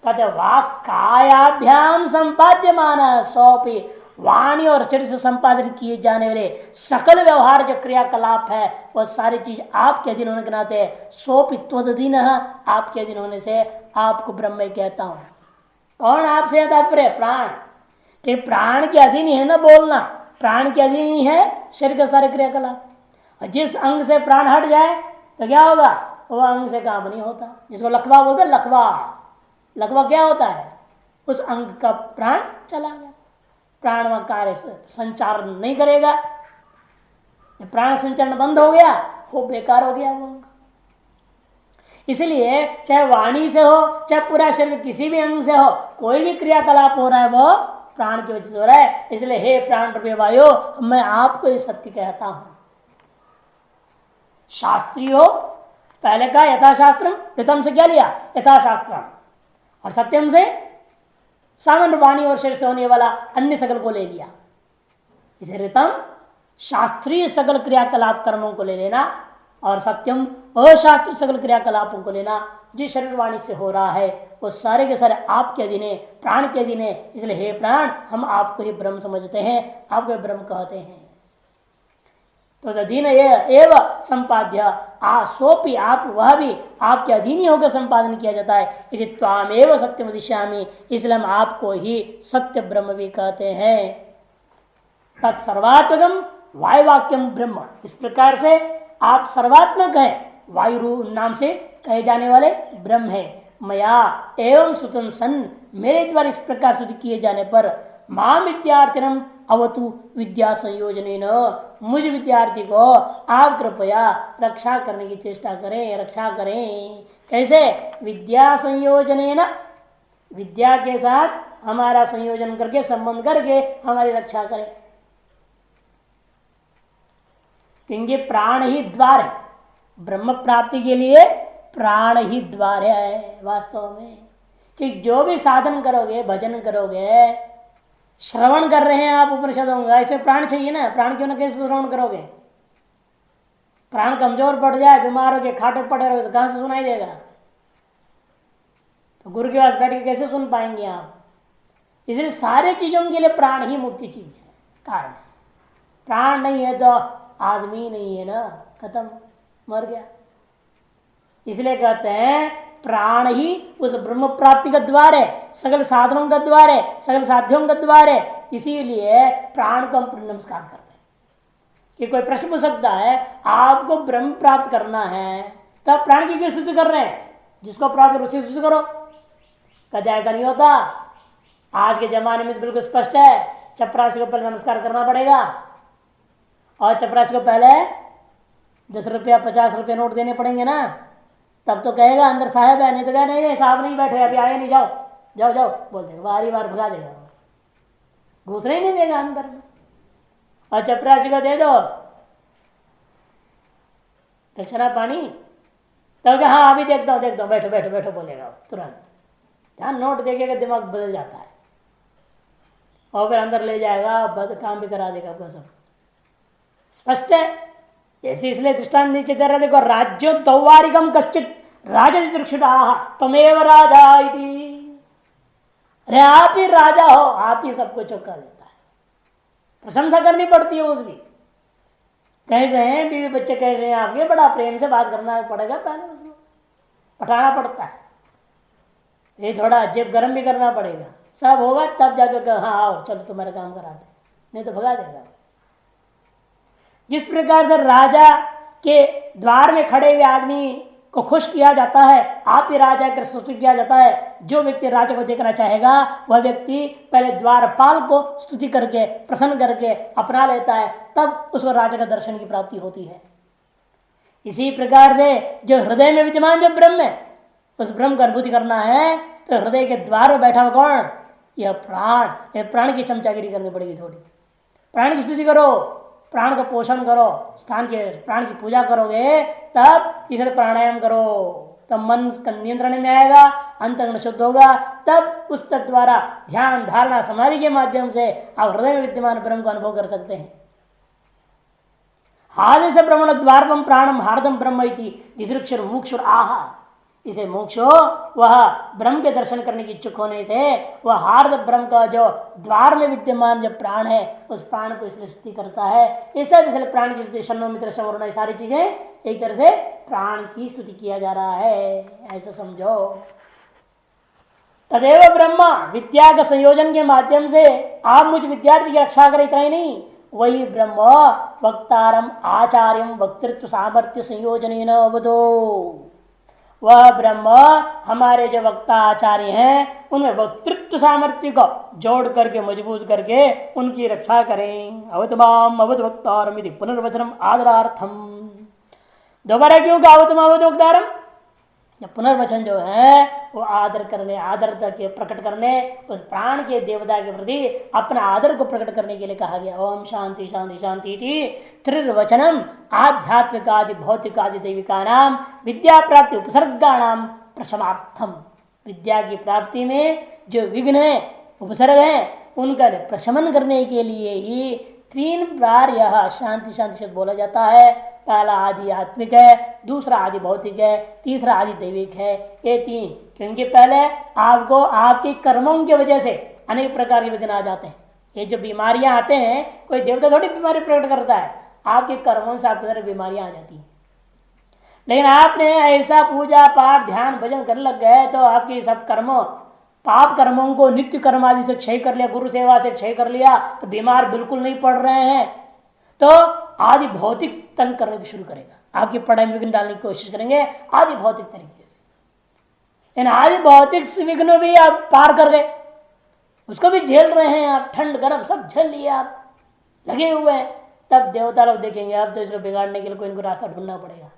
कहते वाक कायाभ्याम संपाद्य माना सौपी, वाणी और शरीर से संपादन किए जाने वाले सकल व्यवहार जो क्रियाकलाप है वह सारी चीज आपके अधीन होने के नाते सोपी त्वदधीन, आपके अधीन होने से आपको ब्रह्म में कहता हूं। कौन आपसे तात्पर्य, प्राण के, प्राण के अधीन ही है ना बोलना, प्राण के अधीन ही है शरीर के सारे क्रियाकलाप। जिस अंग से प्राण हट जाए तो क्या होगा, वह अंग से काम नहीं होता, जिसको लखवा बोलते हैं, लखवा, लखवा क्या होता है, उस अंग का प्राण चला गया, प्राण व कार्य संचार नहीं करेगा, प्राण संचरण बंद हो गया वो बेकार हो गया वो अंग। इसलिए चाहे वाणी से हो चाहे पूरा शरीर किसी भी अंग से हो, कोई भी क्रियाकलाप हो रहा है वो प्राण की वजह से हो रहा है। इसलिए हे प्राण रूपी वायु, मैं आपको ये सत्य कहता हूं। शास्त्रीय हो, पहले का यथाशास्त्रम, ऋतम से क्या लिया, यथाशास्त्रम, और सत्यम से सामान्य वाणी और शरीर से होने वाला अन्य सकल को ले लिया। इसे ऋतम शास्त्रीय सकल क्रियाकलाप कर्मों को ले लेना, और सत्यम अशास्त्रीय सकल क्रियाकलापों को लेना। जिस शरीर वाणी से हो रहा है वो सारे के सारे आपके अधीन है, प्राण के अधीन है। इसलिए हे प्राण, हम आपको ही ब्रह्म समझते हैं, आपको ब्रह्म कहते हैं। तो अधीन एव संपाद्य, सोपी, आप वह भी आपके अधीन ही होकर संपादन किया जाता है। यदि त्वामेव सत्यम वदिष्यामि, इसलिए हम आपको ही सत्य ब्रह्म भी कहते हैं। तत्सर्वात्मकम वायुवाक्यम ब्रह्म, इस प्रकार से आप सर्वात्मक हैं, वायु नाम से कहे जाने वाले ब्रह्म है। मया एवं सुतन सन, मेरे द्वारा इस प्रकार स्तुति किए जाने पर मां विद्यार्थिनम अवतु विद्या संयोजन, मुझ विद्यार्थी को आप कृपया रक्षा करने की चेष्टा करें, रक्षा करें। कैसे, विद्या संयोजन, विद्या के साथ हमारा संयोजन करके, संबंध करके हमारी रक्षा करें। क्योंकि प्राण ही द्वार है, ब्रह्म प्राप्ति के लिए प्राण ही द्वार है वास्तव में। कि जो भी साधन करोगे, भजन करोगे, श्रवण कर रहे हैं आप उपनिषदों का, ऐसे प्राण चाहिए ना, प्राण क्यों ना कैसे श्रवण करोगे। प्राण कमजोर पड़ जाए, बीमार हो गए, खाटे पड़े रहोगे तो कहां से सुनाई देगा। तो गुरु के पास बैठ के कैसे सुन पाएंगे आप। इसलिए सारे चीजों के लिए प्राण ही मुख्य चीज है, कारण है। प्राण नहीं है तो आदमी नहीं है ना, खत्म, मर गया। इसलिए कहते हैं प्राण ही उस ब्रह्म प्राप्ति का द्वार है, सकल साधनों का द्वार है, सकल साध्यों का द्वार है। इसीलिए प्राण को हम नमस्कार करते हैं। कि कोई प्रश्न पूछ सकता है, आपको ब्रह्म प्राप्त करना है तब प्राण की क्यों स्तुति कर रहे हैं, जिसको प्राप्त करो उसी स्तुति करो। कभी ऐसा नहीं होता। आज के जमाने में तो बिल्कुल स्पष्ट है, चपरासी को पहले नमस्कार करना पड़ेगा, और चपरासी को पहले 10 रुपया 50 रुपया नोट देने पड़ेंगे ना, तब तो कहेगा अंदर साहब है, नहीं तो कहे नहीं साहब नहीं बैठे, अभी आए नहीं, जाओ जाओ जाओ बोल देगा, बारी बार भगा देगा, घुसने ही नहीं देगा अंदर में। और चपरासी को दे दो दक्षिणा पानी, तब हाँ अभी देखता हूँ देखता हूँ, बैठो बैठो बैठो बोलेगा तुरंत। ध्यान नोट देखेगा दिमाग बदल जाता है, और फिर अंदर ले जाएगा, काम भी करा देगा आपका सब। स्पष्ट है। जैसे इसलिए दृष्टांत नीचे दे रहे, देखो राज्यो दौवारिकम कश्चित राजदृक्षुडाह तमेव राजा इति। अरे आप ही राजा हो, आप ही सबको चौका देता है, प्रशंसा करनी पड़ती है उसकी। कैसे हैं बीवी बच्चे, कैसे हैं आपके, बड़ा प्रेम से बात करना पड़ेगा, पहले उसको पठाना पड़ता है, ये थोड़ा जेब गर्म भी करना पड़ेगा, सब होगा तब जाकर हाँ आओ चलो तुम्हारा काम कराते, नहीं तो भगा देगा। जिस प्रकार से राजा के द्वार में खड़े हुए आदमी को खुश किया जाता है, आप ही राजा कर स्तुति किया जाता है। जो व्यक्ति राजा को देखना चाहेगा वह व्यक्ति पहले द्वारपाल को स्तुति करके प्रसन्न करके अपना लेता है, तब उसको राजा का दर्शन की प्राप्ति होती है। इसी प्रकार से जो हृदय में विद्यमान जो ब्रह्म है, उस ब्रह्म को अनुभूति करना है तो हृदय के द्वार में बैठा हुआ कौन, यह प्राण। यह प्राण की चमचागिरी करनी पड़ेगी थोड़ी। प्राण की स्तुति करो, प्राण का पोषण करो, स्थान के प्राण की पूजा करोगे, तब इसलिए प्राणायाम करो, तब मन का नियंत्रण में आएगा, अंतःकरण शुद्ध होगा। तब उस द्वारा ध्यान धारणा समाधि के माध्यम से आप हृदय में विद्यमान ब्रह्म को अनुभव कर सकते हैं। हादे से ब्रह्मण द्वारपम प्राणम हार्दम ब्रह्म दिदृक्षर मोक्षुर आहा, इसे मोक्षो वह ब्रह्म के दर्शन करने की इच्छुक होने से वह हार्द ब्रह्म का जो द्वार में विद्यमान जो प्राण है उस प्राण को इसलिए स्तुति करता है। इस सब प्राण की स्तुति शन्नो मित्र शवर्ण सारी चीजें एक तरह से प्राण की स्तुति किया जा रहा है, ऐसा समझो। तदेव ब्रह्म विद्या का संयोजन के माध्यम से आप मुझ विद्यार्थी की रक्षा करें, इतना ही नहीं, वही ब्रह्म वक्तारम आचार्यम वक्तृत्व सामर्थ्य संयोजन अवधो, वह ब्रह्म हमारे जो वक्ता आचार्य हैं उनमें वक्तृत्व सामर्थ्य को जोड़ करके मजबूत करके उनकी रक्षा करें। अवतमाम अवध वक्तारम यदि पुनर्वचनम आदरार्थम, दोबारा क्यों कहा अवतम अवध वक्तारम? पुनर्वचन जो है वो आदर करने, आदरता के प्रकट करने, उस प्राण के देवता के प्रति अपना आदर को प्रकट करने के लिए कहा गया। ओम शांति शांति शांति त्रिर्वचनम आध्यात्मिक आदि भौतिक आदि देविका नाम विद्या प्राप्ति उपसर्गा नाम प्रशमार्थम, विद्या की प्राप्ति में जो विघ्न है उपसर्ग है उनका प्रशमन करने के लिए ही 3 बार यह शांति शांति शब्द बोला जाता है। पहला आदि आत्मिक है, दूसरा आदि भौतिक है, तीसरा आदि दैविक है। ये 3 क्योंकि पहले आपको आपके कर्मों की वजह से अनेक प्रकार के विघ्न आ जाते हैं। ये जो बीमारियां आते हैं, कोई देवता थोड़ी बीमारी प्रकट करता है, आपके कर्मों से आपके अंदर बीमारियां आ जाती हैं। लेकिन आपने ऐसा पूजा पाठ ध्यान भजन करने लग गए तो आपकी सब कर्मों पाप कर्मों को नित्य कर्म आदि से क्षय कर लिया, गुरु सेवा से क्षय कर लिया, तो बीमार बिल्कुल नहीं पड़ रहे हैं। तो आदि भौतिक तंग करने शुरू करेगा, आपकी पढ़ाई में विघ्न डालने की कोशिश करेंगे आदि भौतिक तरीके से। इन आदि भौतिक विघ्न भी आप पार कर गए, उसको भी झेल रहे हैं आप, ठंड गर्म सब झेल लिए आप, लगे हुए हैं। तब देवता लोग देखेंगे अब तो इसको बिगाड़ने के लिए कोई इनको रास्ता ढूंढना पड़ेगा।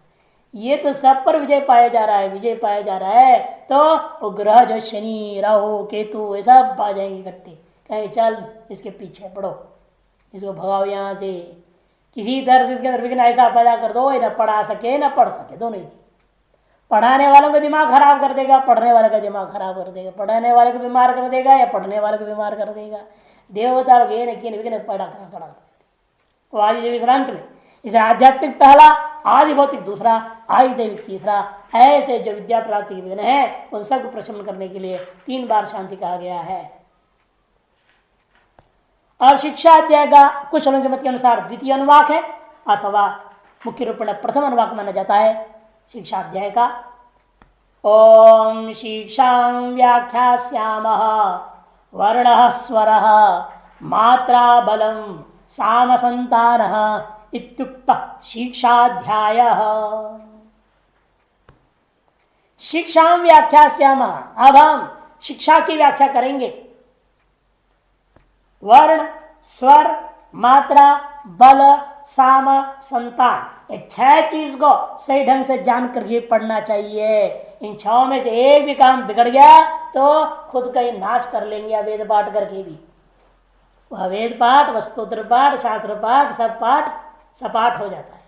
ये तो सब पर विजय पाया जा रहा है, विजय पाया जा रहा है। तो वो ग्रह जो शनि राहु केतु ये सब आ जाएंगे इकट्ठे, कहेंगे चल इसके पीछे पढ़ो, इसको भगाओ यहाँ से, किसी तरह से इसके अंदर विघ्न ऐसा पैदा कर दो न पढ़ा सके न पढ़ सके, दोनों ही। पढ़ाने वालों का दिमाग खराब कर देगा, पढ़ने वाले का दिमाग खराब कर देगा, पढ़ाने वाले को बीमार कर देगा या पढ़ने वाले को बीमार कर देगा। देवता लोग ये नहीं विघ्न पैदा खड़ा कर वो आदि विश्रांत में। इसे आध्यात्मिक पहला, आदि भौतिक दूसरा, आदि दैविक तीसरा, ऐसे जो विद्या प्राप्ति के विघ्न है उन सबको प्रशमन करने के लिए 3 बार शांति कहा गया है। और शिक्षा अध्याय का कुछ लोगों के मत के अनुसार द्वितीय अनुवाक है अथवा मुख्य रूप में प्रथम अनुवाक माना जाता है शिक्षा अध्याय का। ओम शिक्षा व्याख्यास्यामः वर्णः स्वरः मात्रा बलम साम संतानः इत्युक्तः शिक्षाध्यायः। शिक्षा व्याख्यास्यामः, अब हम शिक्षा की व्याख्या करेंगे। वर्ण स्वर मात्रा बल साम संतान, ये 6 चीज को सही ढंग से जान करके पढ़ना चाहिए। इन 6 में से एक भी काम बिगड़ गया तो खुद का ही नाश कर लेंगे वेद पाठ करके भी। वह वेद पाठ व स्तोत्र पाठ शास्त्र पाठ सब पाठ सपाट हो जाता है।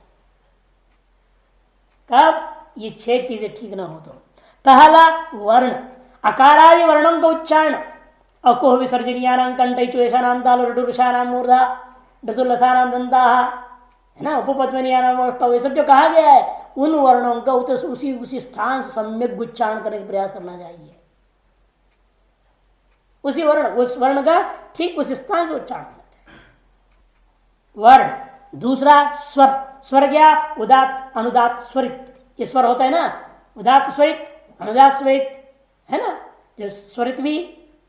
कब ये 6 चीजें ठीक ना हो तो। पहला वर्ण, अकारादि वर्णों का उच्चारण, अकोह विसर्जनीयानां कंठैचुषानां तालुरुषानां मूर्धा ऋतुलसानां दंताः, है ना, उपपद्मनीयानां ओष्ठौ, ये सब जो कहा गया है उन वर्णों का उसी स्थान से सम्यक उच्चारण करने का प्रयास करना चाहिए। उसी वर्ण, उस वर्ण का ठीक उस स्थान से उच्चारण करना चाहिए। वर्ण। दूसरा स्वर, स्वर क्या, उदात अनुदात स्वरित, ये स्वर होता है ना, उदात स्वरित अनुदात स्वरित, है ना, जो स्वरित भी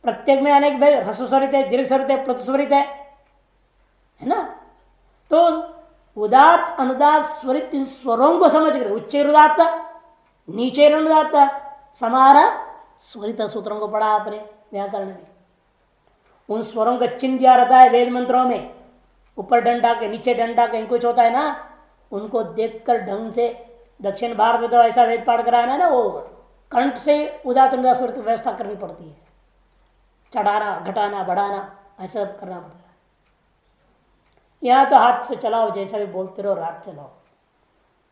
प्रत्येक में अनेक भाई ह्रस्व स्वरित है, दीर्घ स्वरित है, प्रतस्वरित है ना। तो उदात अनुदात स्वरित इन स्वरों को समझ कर उच्च उदात नीचे अनुदात समारा स्वरित सूत्रों को पढ़ा आपने व्याकरण में। उन स्वरों का चिन्ह दिया रहता है वेद मंत्रों में, ऊपर डंडा के नीचे डंडा कहीं कुछ होता है ना, उनको देखकर ढंग से। दक्षिण भारत में तो ऐसा वेद पाठ कराना है ना, वो कंठ से उदात अनुदात स्वरित व्यवस्था करनी पड़ती है, चढ़ाना घटाना बढ़ाना ऐसा करना पड़ता है। यहाँ तो हाथ से चलाओ, जैसा भी बोलते रहो, रात चलाओ।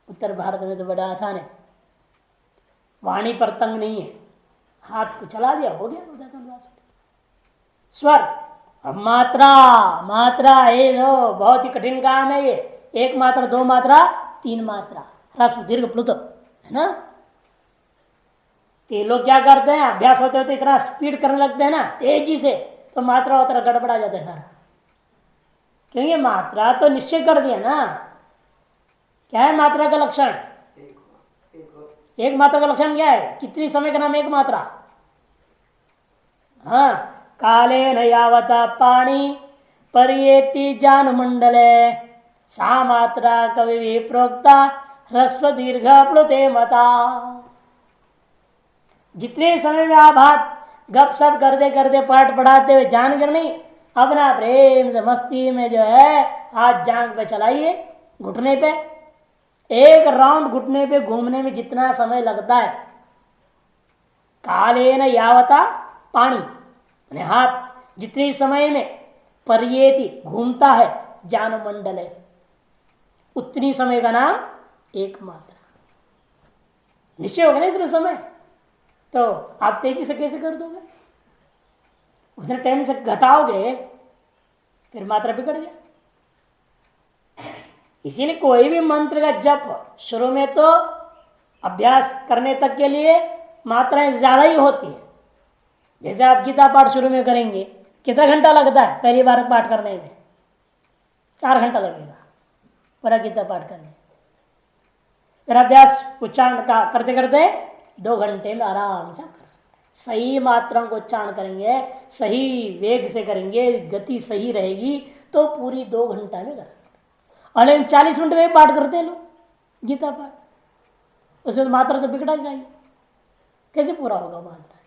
उत्तर भारत में तो बड़ा आसान है, वाणी पर तंग नहीं है, हाथ को चला दिया, हो गया। स्वर, अब मात्रा, मात्रा ये जो बहुत ही कठिन काम है ये। एक मात्रा, दो मात्रा, तीन मात्रा, ह्रस्व दीर्घ प्लुत, है ना। ये लोग क्या करते हैं, अभ्यास होते होते इतना स्पीड करने लगते हैं ना तेजी से, तो मात्रा वात्रा गड़बड़ा जाता है सारा। क्योंकि मात्रा तो निश्चय कर दिया ना। क्या है मात्रा का लक्षण? एक मात्रा का लक्षण क्या है? कितनी समय का नाम एक मात्रा? हाँ, काले न यावता पाणी परियेति जान मंडले सा मात्रा कवि भी प्रोक्ता ह्रस्व दीर्घ प्लुते मता। जितने समय में आप हाथ गप सप करते करते पाठ पढ़ाते हुए जान कर नहीं, अपना प्रेम से मस्ती में जो है हाथ जांग पे चलाइए, घुटने पे। एक राउंड घुटने पे घूमने में जितना समय लगता है, कालेन यावता पानी, हाथ जितने समय में परियेति घूमता है जान मंडल है, उतनी समय का नाम एक मात्रा। निश्चय होगा ना इसका समय, तो आप तेजी से कैसे कर दोगे? उतने टाइम से घटाओगे फिर मात्रा बिगड़ गया। इसीलिए कोई भी मंत्र का जप शुरू में तो अभ्यास करने तक के लिए मात्राएं ज्यादा ही होती है। जैसे आप गीता पाठ शुरू में करेंगे, कितना घंटा लगता है पहली बार पाठ करने में? 4 घंटा लगेगा पूरा गीता पाठ करने। फिर अभ्यास उच्चारण का करते करते 2 घंटे में आराम से कर सकते हैं। सही मात्राओं को उच्चारण करेंगे, सही वेग से करेंगे, गति सही रहेगी तो पूरी 2 घंटा में कर सकते हैं। और 40 मिनट में पाठ करते हैं लोग गीता पाठ, उसमें तो मात्रा तो बिगड़ा जाएगी, कैसे पूरा होगा मात्रा?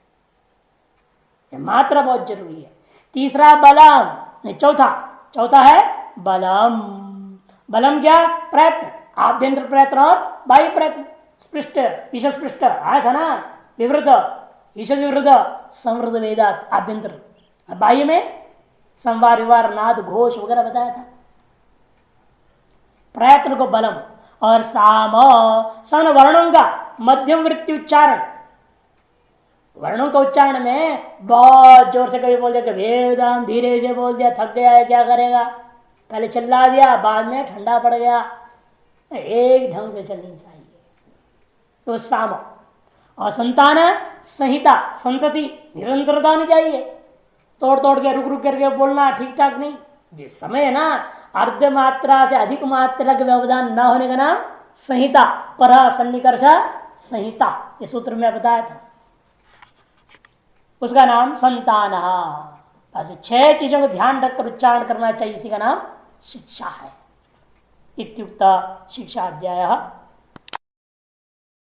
मात्रा बहुत जरूरी है। तीसरा बलम, चौथा है बलम। बलम क्या? प्रयत्न, आभ्यंतर प्रयत्न और बाह्य प्रयत्न। स्पृष्ट ईशद स्पृष्ट आया था ना, विवृत ईशद विवृत संवृत वेदात आभ्यंतर, बाह्य में संवार विवार नाद घोष वगैरह बताया था। प्रयत्न को बलम। और साम, सन वर्णों का मध्यम वृत्ति उच्चारण। वर्णों का उच्चारण में बहुत जोर से कभी बोल दिया, कभी एकदम धीरे से बोल दिया, थक गया है क्या करेगा, पहले चिल्ला दिया बाद में ठंडा पड़ गया, एक ढंग से चलनी चाहिए। तो साम। और संतान संहिता, संतति निरंतरता होनी चाहिए, तोड़ तोड़ के रुक रुक करके बोलना ठीक ठाक नहीं। जिस समय है ना अर्ध मात्रा से अधिक मात्रा का व्यवधान न होने का नाम संहिता, पर सन्निकर्ष संहिता, इस सूत्र में बताया था, उसका नाम संतान। बस 6 चीजों को ध्यान रखकर उच्चारण करना चाहिए, इसी का नाम शिक्षा है। इत्युक्त शिक्षा अध्याय